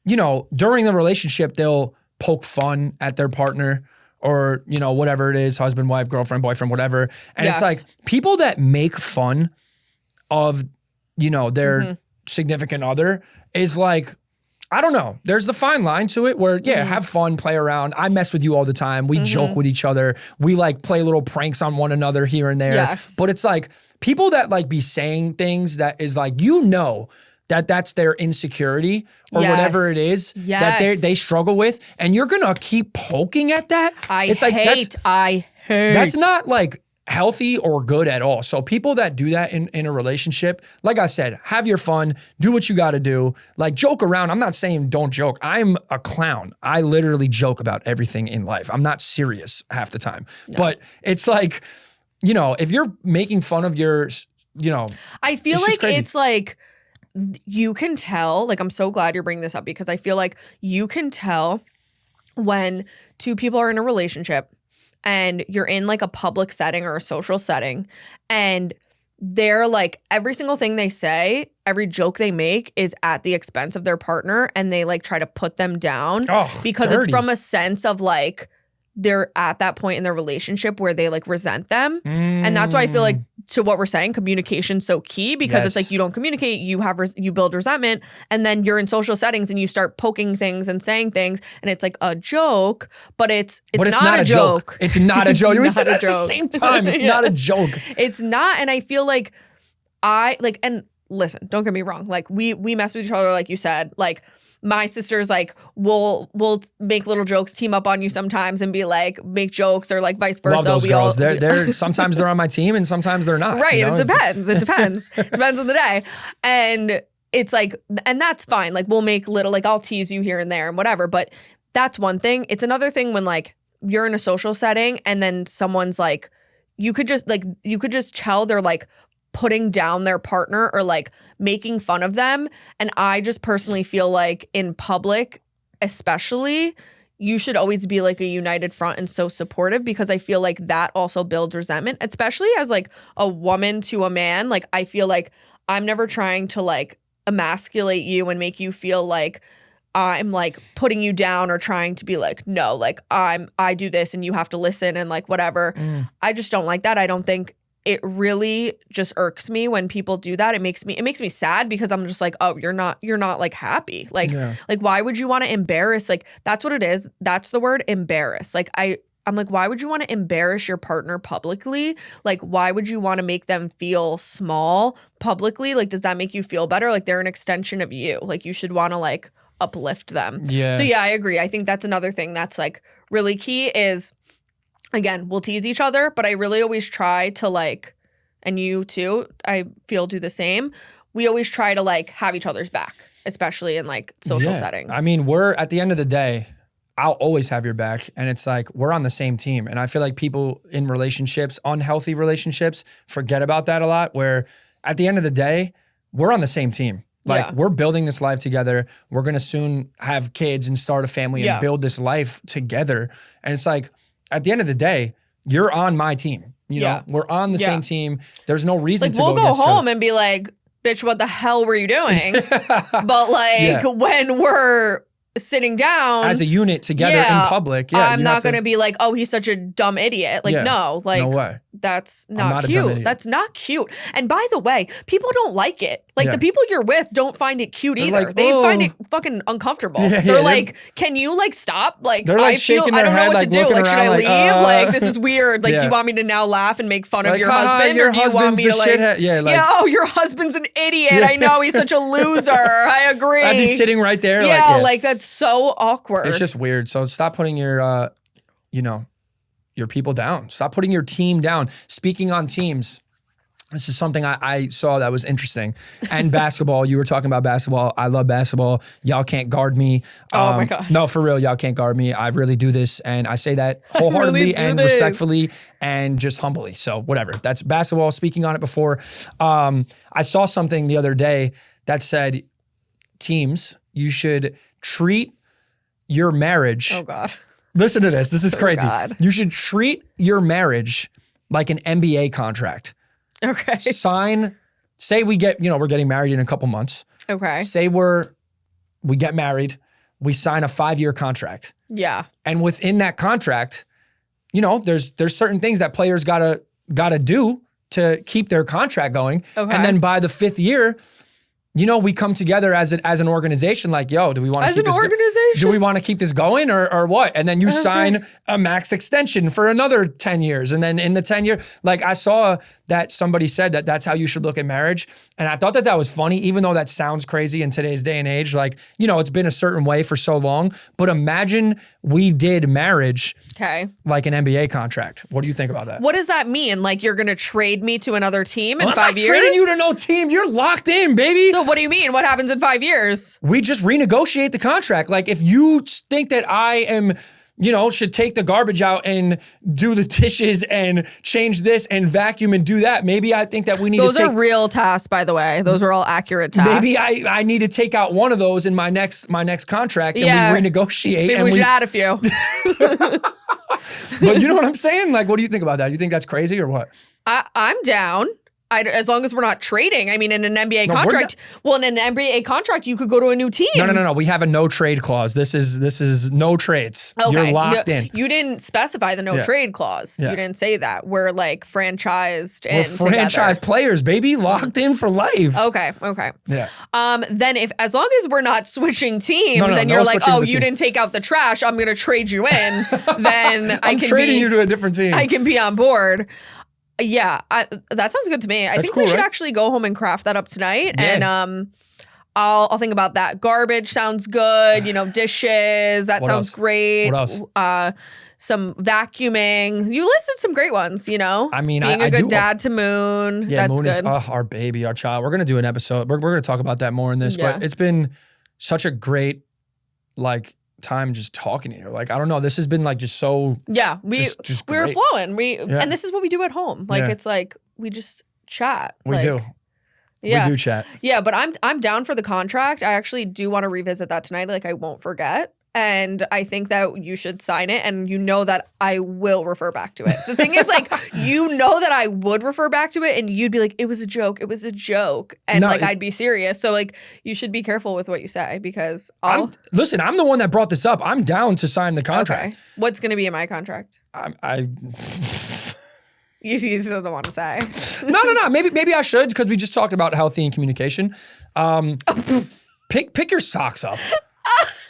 you know, during the relationship, they'll poke fun at their partner or, you know, whatever it is, husband, wife, girlfriend, boyfriend, whatever. And it's like people that make fun of, you know, their significant other is like, I don't know. There's the fine line to it where, have fun, play around. I mess with you all the time. We joke with each other. We like play little pranks on one another here and there. Yes. But it's like people that like be saying things that is like, you know, that's their insecurity or whatever it is that they struggle with, and you're gonna keep poking at that. I hate. That's not like healthy or good at all. So people that do that in a relationship, like I said, have your fun, do what you got to do, like joke around. I'm not saying don't joke. I'm a clown. I literally joke about everything in life. I'm not serious half the time, but it's like, you know, if you're making fun of your, you know, I feel like it's like. You can tell, like, I'm so glad you're bringing this up, because I feel like you can tell when two people are in a relationship and you're in like a public setting or a social setting, and they're like, every single thing they say, every joke they make is at the expense of their partner, and they like try to put them down because it's from a sense of like, they're at that point in their relationship where they like resent them. And that's why I feel like, to what we're saying, communication's so key, because it's like you don't communicate, you build resentment, and then you're in social settings and you start poking things and saying things, and it's like a joke, but it's not a joke. It's not a joke. You said at the same time. It's not a joke. It's not, and I feel like and listen, don't get me wrong, like we mess with each other, like you said, like my sisters like will make little jokes, team up on you sometimes, and be like make jokes, or like vice versa. Love those girls. They're sometimes they're on my team and sometimes they're not. Right. You know? It depends. It depends. Depends on the day. And it's like, and that's fine. Like we'll make little, like I'll tease you here and there and whatever. But that's one thing. It's another thing when like you're in a social setting and then someone's like, you could just tell they're like putting down their partner or like making fun of them. And I just personally feel like in public, especially, you should always be like a united front and so supportive, because I feel like that also builds resentment, especially as like a woman to a man. Like, I feel like I'm never trying to like emasculate you and make you feel like I'm like putting you down or trying to be like, no, like I do this and you have to listen and like whatever. I just don't like that. I don't think it really just irks me when people do that. It makes me sad, because I'm just like, oh, you're not like happy. Like, like, why would you want to embarrass? Like, that's what it is. That's the word, embarrass. Like, I'm like, why would you want to embarrass your partner publicly? Like, why would you want to make them feel small publicly? Like, does that make you feel better? Like, they're an extension of you. Like, you should want to like uplift them. Yeah. So yeah, I agree. I think that's another thing that's like really key is, again, we'll tease each other, but I really always try to like, and you too, I feel do the same. We always try to like have each other's back, especially in like social settings. I mean, we're at the end of the day, I'll always have your back. And it's like, we're on the same team. And I feel like people in relationships, unhealthy relationships, forget about that a lot, where at the end of the day, we're on the same team. Like, we're building this life together. We're going to soon have kids and start a family and build this life together. And it's like, at the end of the day, you're on my team. You know, we're on the same team. There's no reason like, to we'll go home and be like, bitch, what the hell were you doing? But like, when we're sitting down as a unit together in public, I'm not going to be like, oh, he's such a dumb idiot. Like, no, like, no way. That's not cute. That's not cute. And by the way, people don't like it. Like, the people you're with don't find it cute either. Like, they find it fucking uncomfortable. They're like, can you like stop? Like, they're like, I don't know what to do. Like, should I leave? Like, this is weird. Like, do you want me to now laugh and make fun of your husband? Or do you want me to like, oh, your husband's an idiot. I know, he's such a loser. I agree. As he's sitting right there. Like that's so awkward. It's just weird. So stop putting your, your people down. Stop putting your team down. Speaking on teams, this is something I saw that was interesting. And basketball, you were talking about basketball. I love basketball. Y'all can't guard me. Oh my gosh. No, for real, y'all can't guard me. I really do this. And I say that wholeheartedly and respectfully and just humbly. So whatever. That's basketball. Speaking on it before. I saw something the other day that said, teams, you should treat your marriage. Oh God. Listen to this. This is crazy. God. You should treat your marriage like an NBA contract. Okay. Say we get, we're getting married in a couple months. Okay. Say we get married, we sign a 5-year contract. Yeah. And within that contract, there's certain things that players gotta do to keep their contract going. Okay. And then by the 5th year, we come together as an organization, like, yo, do we want to keep this organization? Do we want to keep this going or what? And then you sign a max extension for another 10 years. And then in the 10 year, like, I saw that somebody said that that's how you should look at marriage. And I thought that was funny, even though that sounds crazy in today's day and age. Like, it's been a certain way for so long. But imagine we did marriage like an NBA contract. What do you think about that? What does that mean? Like, you're going to trade me to another team in 5 years? I'm not trading you to no team. You're locked in, baby. So what do you mean? What happens in 5 years? We just renegotiate the contract. Like, if you think that I am, should take the garbage out and do the dishes and change this and vacuum and do that, maybe I think that we need Those are real tasks, by the way. Those are all accurate tasks. Maybe I need to take out one of those in my next contract and we renegotiate. Maybe we should add a few. But you know what I'm saying? Like, what do you think about that? You think that's crazy or what? I'm down. As long as we're not trading. I mean, in an NBA contract, in an NBA contract, you could go to a new team. No. We have a no trade clause. This is no trades. Okay. You're locked in. You didn't specify the no trade clause. Yeah. You didn't say that. We're like franchised and we're franchise players, baby, locked in for life. Okay. Yeah. Then as long as we're not switching teams and you're like, oh, you didn't take out the trash, I'm gonna trade you in. Then I'm trading you to a different team. I can be on board. Yeah, that sounds good to me. I think we should actually go home and craft that up tonight. Yeah. And I'll think about that. Garbage sounds good. Dishes. That sounds great. What else? Some vacuuming. You listed some great ones, I mean, being a good dad to Moon. Yeah, that's Moon good. is our baby, our child. We're going to do an episode. We're going to talk about that more in this. Yeah. But it's been such a great, time just talking to you. Like, I don't know, this has been just so we were flowing. And this is what we do at home. It's like we just chat. We do. Yeah. We do chat. Yeah, but I'm down for the contract. I actually do want to revisit that tonight. Like, I won't forget. and I think that you should sign it, and you know that I will refer back to it. The thing is, like, you know that I would refer back to it, and you'd be like, it was a joke, and no, like I'd be serious. So like, you should be careful with what you say, because listen, I'm the one that brought this up. I'm down to sign the contract. Okay. What's going to be in my contract? You still don't want to say. No. Maybe I should, because we just talked about healthy and communication. Pick your socks up.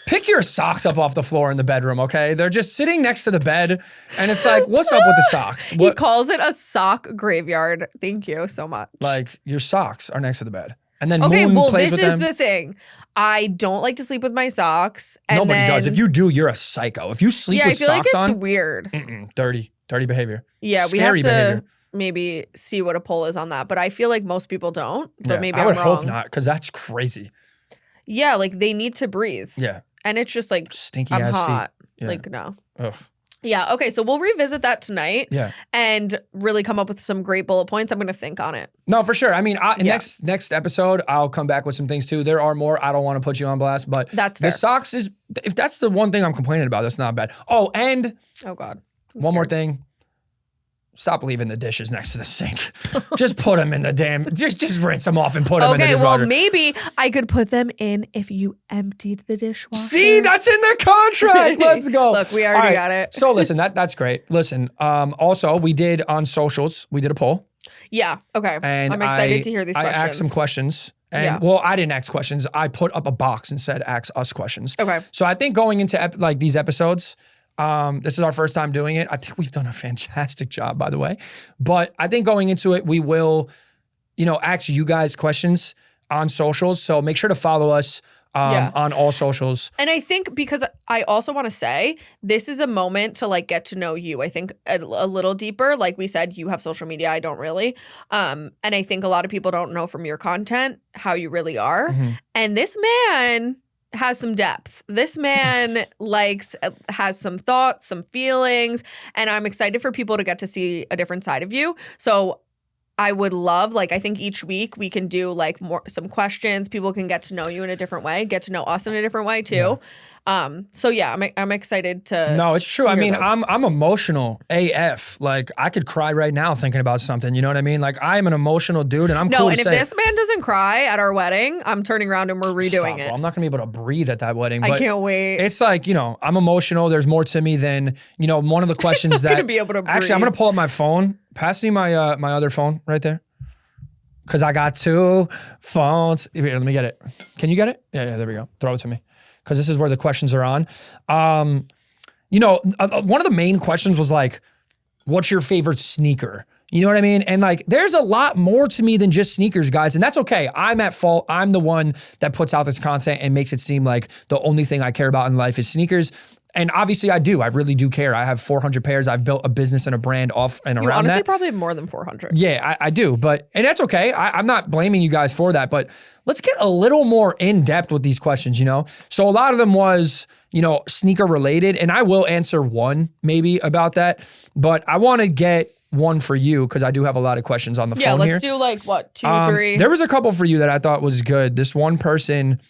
Pick your socks up off the floor in the bedroom, okay? They're just sitting next to the bed, and it's like, what's up with the socks? He calls it a sock graveyard. Thank you so much. Like, your socks are next to the bed. And then okay, Moon well, plays this with is them. the thing. I don't like to sleep with my socks. And Nobody does. If you do, you're a psycho. If you sleep with socks on. Yeah, I feel like it's weird. Dirty behavior. Yeah, Scary we have to behavior. Maybe see what a poll is on that. But I feel like most people don't. But maybe I would I'm wrong. hope not, because that's crazy. Yeah, like they need to breathe. Yeah. And it's just like, stinky I'm ass hot. feet. Yeah. Like, no. Ugh. Yeah, okay, so we'll revisit that tonight. Yeah. And really come up with some great bullet points. I'm going to think on it. No, for sure. I mean, next episode, I'll come back with some things too. There are more. I don't want to put you on blast, but that's fair. The socks is, if that's the one thing I'm complaining about, that's not bad. Oh, and oh God. One more thing. Stop leaving the dishes next to the sink. Just put them in the damn, just rinse them off and put them in the dishwasher. Okay, well, maybe I could put them in if you emptied the dishwasher. See, that's in the contract. Let's go. Look, we already got it. So listen, that's great. Listen, also, we did on socials, we did a poll. Yeah, okay. And I'm excited to hear these questions. I asked some questions. And well, I didn't ask questions. I put up a box and said, ask us questions. Okay. So I think going into like these episodes, this is our first time doing it. I think we've done a fantastic job, by the way. But I think going into it, we will, ask you guys questions on socials. So make sure to follow us on all socials. And I think, because I also want to say, this is a moment to like get to know you. I think a little deeper. Like we said, you have social media. I don't really. And I think a lot of people don't know from your content how you really are. Mm-hmm. And this man has some depth. This man has some thoughts, some feelings, and I'm excited for people to get to see a different side of you. So I would love, I think each week we can do some questions. People can get to know you in a different way, get to know us in a different way too. So yeah, I'm excited to. No, it's true. I mean, I'm emotional AF. Like I could cry right now thinking about something. You know what I mean? Like I am an emotional dude, and I'm cool. No, and if this man doesn't cry at our wedding, I'm turning around and we're redoing it. Well, I'm not gonna be able to breathe at that wedding. I can't wait. It's like, I'm emotional. There's more to me than one of the questions that. Gonna be able to breathe. Actually, I'm gonna pull up my phone. Pass me my my other phone right there. Cause I got two phones. Here, let me get it. Can you get it? Yeah, there we go. Throw it to me. Because this is where the questions are on. One of the main questions was like, what's your favorite sneaker? You know what I mean? And there's a lot more to me than just sneakers, guys. And that's okay. I'm at fault. I'm the one that puts out this content and makes it seem like the only thing I care about in life is sneakers. And obviously I do. I really do care. I have 400 pairs. I've built a business and a brand off and around that. You honestly probably have more than 400. Yeah, I do. And that's okay. I'm not blaming you guys for that. But let's get a little more in depth with these questions, So a lot of them was, sneaker related. And I will answer one maybe about that. But I want to get one for you because I do have a lot of questions on the phone here. Yeah, let's do 2, 3. There was a couple for you that I thought was good. This one person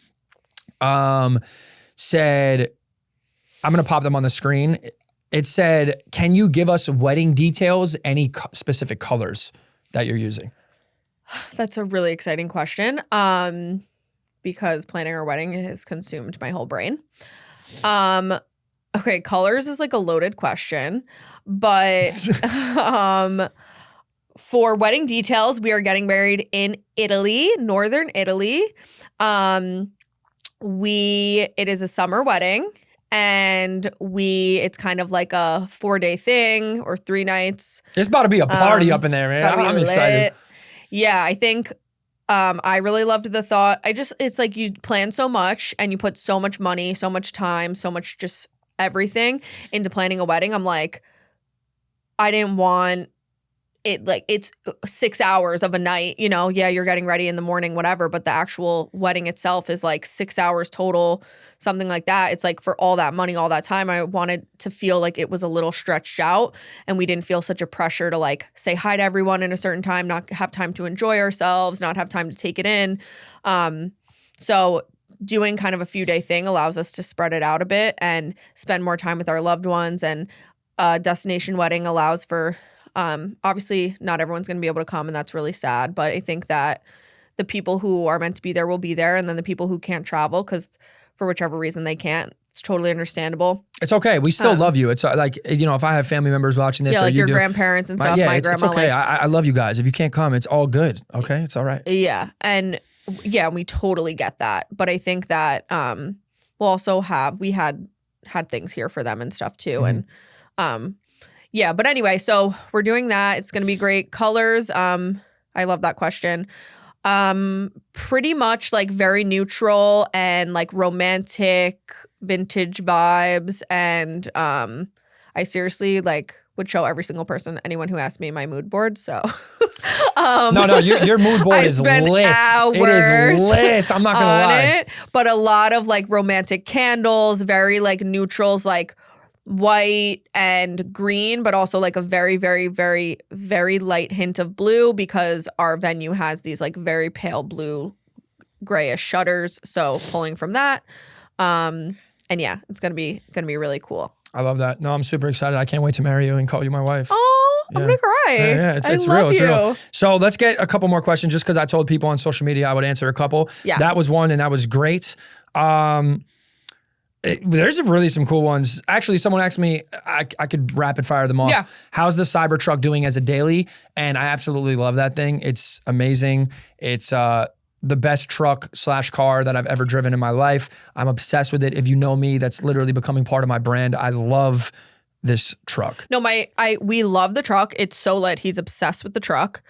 said... I'm going to pop them on the screen. It said, can you give us wedding details, any specific colors that you're using? That's a really exciting question because planning our wedding has consumed my whole brain. Okay, colors is a loaded question, but for wedding details, we are getting married in Italy, northern Italy. It is a summer wedding. And it's kind of like a 4-day thing or 3 nights. There's about to be a party up in there, man. I'm excited. Yeah, I think I really loved the thought. It's like you plan so much and you put so much money, so much time, so much just everything into planning a wedding. I'm like, I didn't want it it's 6 hours of a night, yeah, you're getting ready in the morning, whatever, but the actual wedding itself is 6 hours total, something like that. It's for all that money, all that time, I wanted to feel like it was a little stretched out and we didn't feel such a pressure to say hi to everyone in a certain time, not have time to enjoy ourselves, not have time to take it in. So doing kind of a few day thing allows us to spread it out a bit and spend more time with our loved ones. And a destination wedding allows for, obviously not everyone's going to be able to come, and that's really sad. But I think that the people who are meant to be there will be there. And then the people who can't travel because for whichever reason they can't, it's totally understandable. It's okay. We still love you. It's like, you know, if I have family members watching this, yeah, or like you your do, grandparents and stuff. My grandma, it's okay. I love you guys. If you can't come, it's all good. Okay, it's all right. Yeah, and yeah, we totally get that. But I think that we'll also we had things here for them and stuff too, and yeah. But anyway, so we're doing that. It's gonna be great. Colors. I love that question. Pretty much like very neutral and like romantic vintage vibes. And I seriously like would show every single person, anyone who asked me my mood board. So no, your mood board is lit. It is lit. I'm not gonna lie. But a lot of like romantic candles, very like neutrals, like white and green, but also like a very, very, very, very light hint of blue because our venue has these like very pale blue, grayish shutters. So pulling from that, and yeah, it's gonna be really cool. I love that. No, I'm super excited. I can't wait to marry you and call you my wife. Oh, yeah. I'm gonna cry. Yeah, it's real. It's real. So let's get a couple more questions, just because I told people on social media I would answer a couple. Yeah, that was one, and that was great. There's really some cool ones. Actually, someone asked me, I could rapid fire them off. Yeah. How's the Cybertruck doing as a daily? And I absolutely love that thing. It's amazing. It's the best truck / car that I've ever driven in my life. I'm obsessed with it. If you know me, that's literally becoming part of my brand. I love this truck. No, we love the truck. It's so lit. He's obsessed with the truck.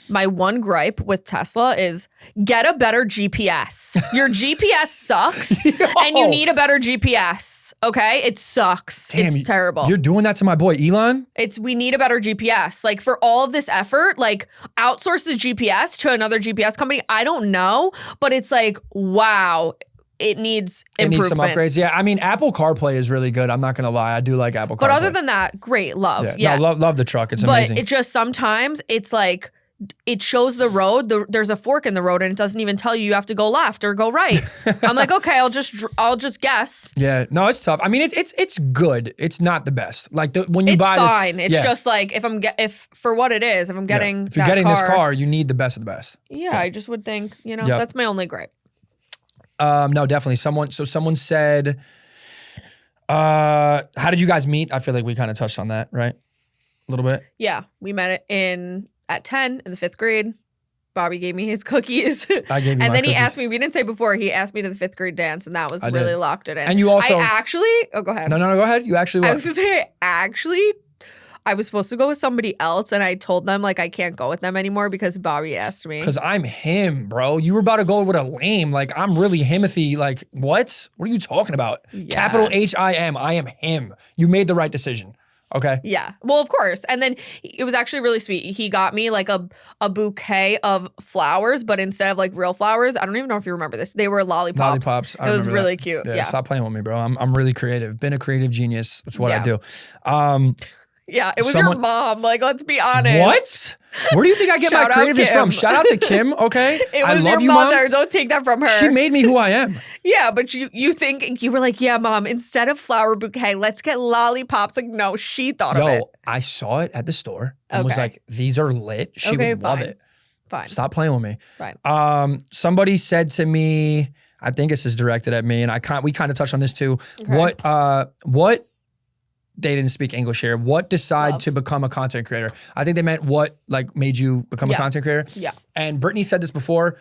My one gripe with Tesla is get a better GPS. Your GPS sucks and you need a better GPS. Okay? It sucks. Damn, it's terrible. You're doing that to my boy Elon? We need a better GPS. Like for all of this effort, like outsource the GPS to another GPS company. I don't know, but it's like, wow. It needs improvements. It needs some upgrades. Yeah, I mean, Apple CarPlay is really good. I'm not going to lie. I do like Apple CarPlay. But other than that, great. Love. Yeah. No, love the truck. It's amazing. But it just sometimes it's like, it shows the road. There's a fork in the road, and it doesn't even tell you have to go left or go right. I'm like, okay, I'll just guess. Yeah, no, it's tough. I mean, it's good. It's not the best. Like when you buy this, it's fine. It's just like if for what it is, if I'm getting if you're getting this car, you need the best of the best. Yeah, I just would think that's my only gripe. No, definitely. Someone said, how did you guys meet? I feel like we kind of touched on that, right? A little bit. Yeah, we met at 10 in the 5th grade. Bobby gave me his cookies. I gave you and then cookies. he asked me, we didn't say before, he asked me to the 5th grade dance, and that was really locked it in. And you also... go ahead. No, go ahead. You actually... I was going to say, I was supposed to go with somebody else, and I told them, like, I can't go with them anymore because Bobby asked me. Because I'm him, bro. You were about to go with a lame. Like, I'm really Himothy. Like, what? What are you talking about? Yeah. Capital H-I-M. I am him. You made the right decision. Okay. Yeah. Well, of course. And then it was actually really sweet. He got me like a bouquet of flowers, but instead of like real flowers, I don't even know if you remember this. They were lollipops. Lollipops. It was really cute. Yeah. Stop playing with me, bro. I'm really creative. Been a creative genius. That's what I do. Yeah, it was your mom. Like, let's be honest. What? Where do you think I get my creativeness from? Shout out to Kim, okay? It was your mother. Mom. Don't take that from her. She made me who I am. Yeah, but you think, you were like, yeah, Mom, instead of flower bouquet, let's get lollipops. Like, no, she thought of it. I saw it at the store and was like, these are lit. She would love it. Fine. Stop playing with me. Fine. Somebody said to me, I think this is directed at me, and we kind of touched on this too. Okay. What they didn't speak English here. What decided to become a content creator? I think they meant what like made you become a content creator. Yeah. And Brittany said this before.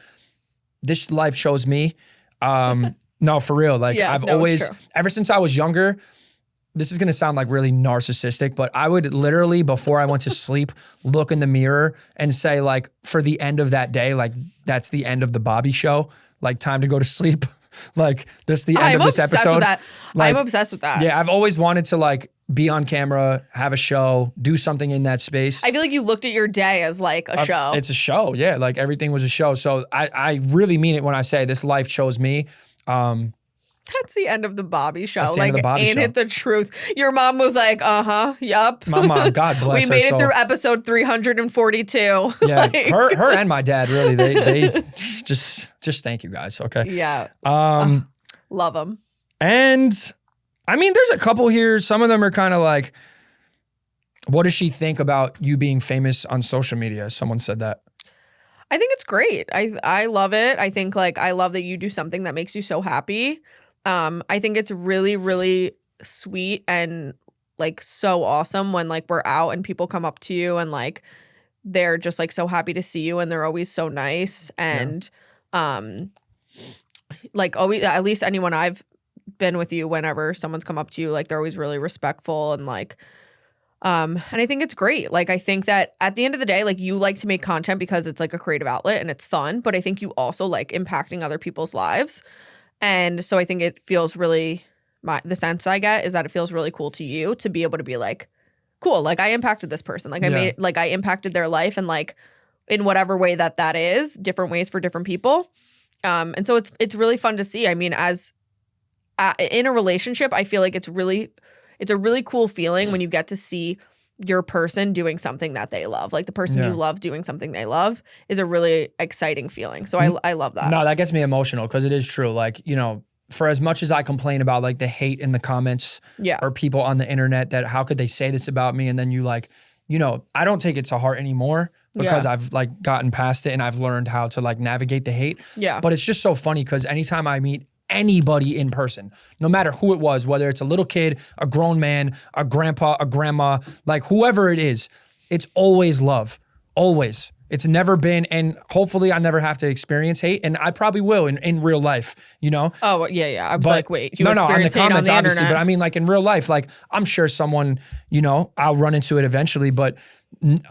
This life chose me. No, for real. Like I've always, ever since I was younger, this is going to sound like really narcissistic, but I would literally, before I went to sleep, look in the mirror and say like, for the end of that day, like that's the end of the Bobby show. Like time to go to sleep. Like this is the end of this episode. I'm obsessed with that. Yeah, I've always wanted to like be on camera, have a show, do something in that space. I feel like you looked at your day as like a show. It's a show, yeah. Like everything was a show. So I really mean it when I say this life chose me. That's the end of the Bobby show. That's the like, end of the Bobby ain't show. it the truth? Your mom was like, yup. My mom, God bless her. We made it through episode 342. Yeah, her and my dad, really. They just thank you guys. Okay. Yeah. Love them. And I mean, there's a couple here. Some of them are kind of like, what does she think about you being famous on social media? Someone said that. I think it's great. I love it. I think like I love that you do something that makes you so happy. I think it's really, really sweet and like so awesome when like we're out and people come up to you and like they're just like so happy to see you and they're always so nice and like always, at least anyone I've been with you, whenever someone's come up to you, like they're always really respectful and like and I think it's great. Like I think that at the end of the day, like you like to make content because it's like a creative outlet and it's fun, but I think you also like impacting other people's lives. And so I think it feels really the sense I get is that it feels really cool to you to be able to be like, cool, like I impacted this person. Like I impacted their life and like in whatever way that is, different ways for different people. And so it's really fun to see. I mean, as in a relationship, I feel like it's a really cool feeling when you get to see your person doing something that they love. Like the person you love doing something they love is a really exciting feeling. So I love that. No, that gets me emotional because it is true. Like, you know, for as much as I complain about like the hate in the comments or people on the internet that how could they say this about me? And then you like, you know, I don't take it to heart anymore because I've like gotten past it and I've learned how to like navigate the hate. Yeah. But it's just so funny because anytime I meet anybody in person, no matter who it was, whether it's a little kid, a grown man, a grandpa, a grandma, like whoever it is, it's always love. Always. It's never been, and hopefully I never have to experience hate, and I probably will in real life, you know? Oh, yeah. I was like, wait, you on the comments, on the obviously, internet. but I mean like in real life, like I'm sure someone, you know, I'll run into it eventually, but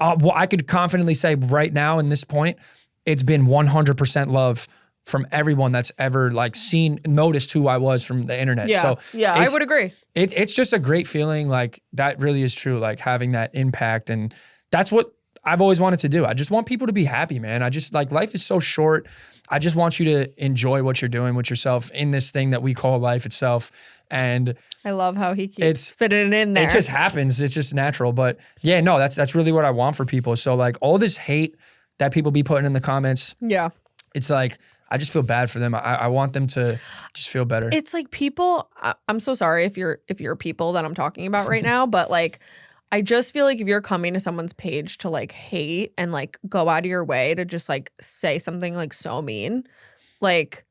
I could confidently say right now in this point, it's been 100% love from everyone that's ever like noticed who I was from the internet. Yeah. So yeah, I would agree. It's just a great feeling. Like that really is true. Like having that impact. And that's what I've always wanted to do. I just want people to be happy, man. I just like life is so short. I just want you to enjoy what you're doing with yourself in this thing that we call life itself. And I love how he keeps fitting it in there. It just happens. It's just natural. But yeah, no, that's really what I want for people. So like all this hate that people be putting in the comments. Yeah. It's like, I just feel bad for them. I want them to just feel better. It's like people, I'm so sorry if you're people that I'm talking about right now, but like, I just feel like if you're coming to someone's page to like hate and like go out of your way to just like say something like so mean, like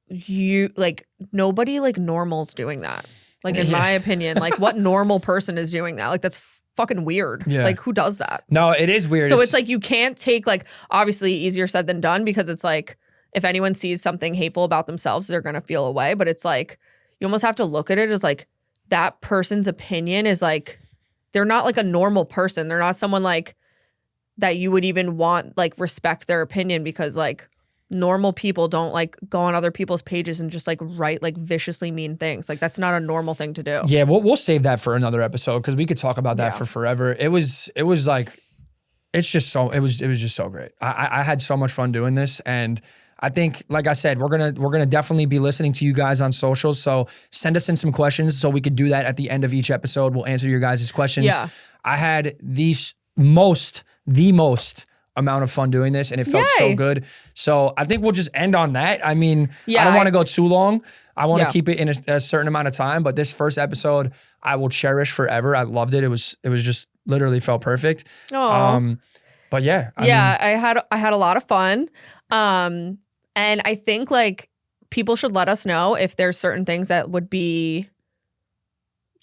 you, like nobody like normal's doing that. Like in my opinion, like what normal person is doing that? Like that's fucking weird. Yeah. Like who does that? No, it is weird. So it's like you can't take like, obviously easier said than done because it's like, if anyone sees something hateful about themselves, they're going to feel away. But it's like, you almost have to look at it as like that person's opinion is like, they're not like a normal person. They're not someone like that you would even want, like respect their opinion because like normal people don't like go on other people's pages and just like write like viciously mean things. Like that's not a normal thing to do. Yeah, we'll save that for another episode because we could talk about that for forever. It was like, it was just so great. I had so much fun doing this and I think, like I said, we're gonna definitely be listening to you guys on socials. So send us in some questions so we could do that at the end of each episode. We'll answer your guys' questions. Yeah. I had the most amount of fun doing this and it felt so good. So I think we'll just end on that. I mean, I don't want to go too long. I want to keep it in a certain amount of time, but this first episode I will cherish forever. I loved it. It was just literally felt perfect. But yeah. I mean, I had a lot of fun. And I think like people should let us know if there's certain things that would be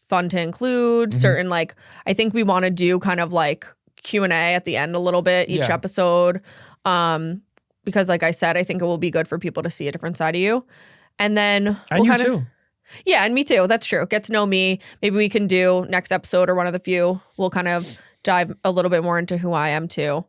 fun to include, certain like, I think we want to do kind of like Q&A at the end a little bit each episode. Because like I said, I think it will be good for people to see a different side of you. And then you too. Yeah, and me too. That's true. Get to know me. Maybe we can do next episode or one of the few. We'll kind of dive a little bit more into who I am too.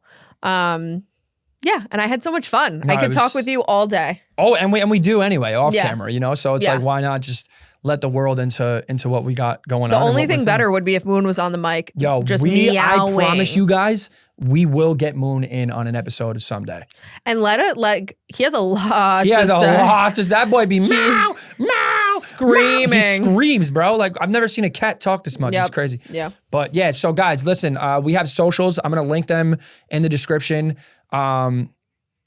Yeah, and I had so much fun. I could talk with you all day. Oh, and we do anyway off camera, you know. So it's like, why not just let the world into what we got going on? The only thing better would be if Moon was on the mic. Yo, just I promise you guys, we will get Moon in on an episode someday. And he has a lot. That boy be meow, screaming. He screams, bro. Like I've never seen a cat talk this much. It's crazy. Yeah. But yeah, so guys, listen, we have socials. I'm gonna link them in the description.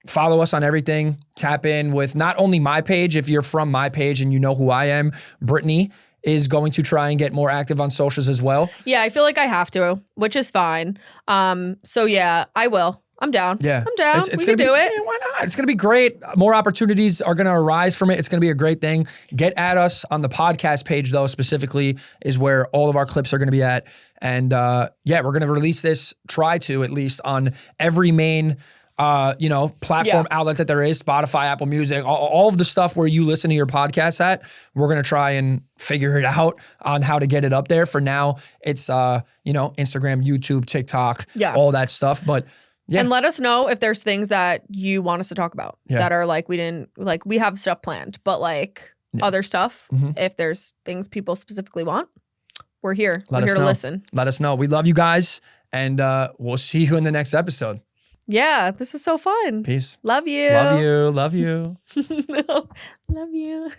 follow us on everything. Tap in with not only my page, if you're from my page and you know who I am, Brittany is going to try and get more active on socials as well. Yeah, I feel like I have to, which is fine. So yeah, I will. I'm down. Yeah. I'm down. It's we can do it. Yeah, why not? It's going to be great. More opportunities are going to arise from it. It's going to be a great thing. Get at us on the podcast page, though, specifically is where all of our clips are going to be at. And yeah, we're going to release this, try to at least, on every main platform outlet that there is, Spotify, Apple Music, all of the stuff where you listen to your podcasts at. We're going to try and figure it out on how to get it up there. For now, it's, Instagram, YouTube, TikTok, all that stuff. But yeah. And let us know if there's things that you want us to talk about that are like, we have stuff planned, but like other stuff, if there's things people specifically want, we're here. We're here to listen. Let us know. We love you guys, and we'll see you in the next episode. Yeah, this is so fun. Peace. Love you. Love you. Love you. Love you.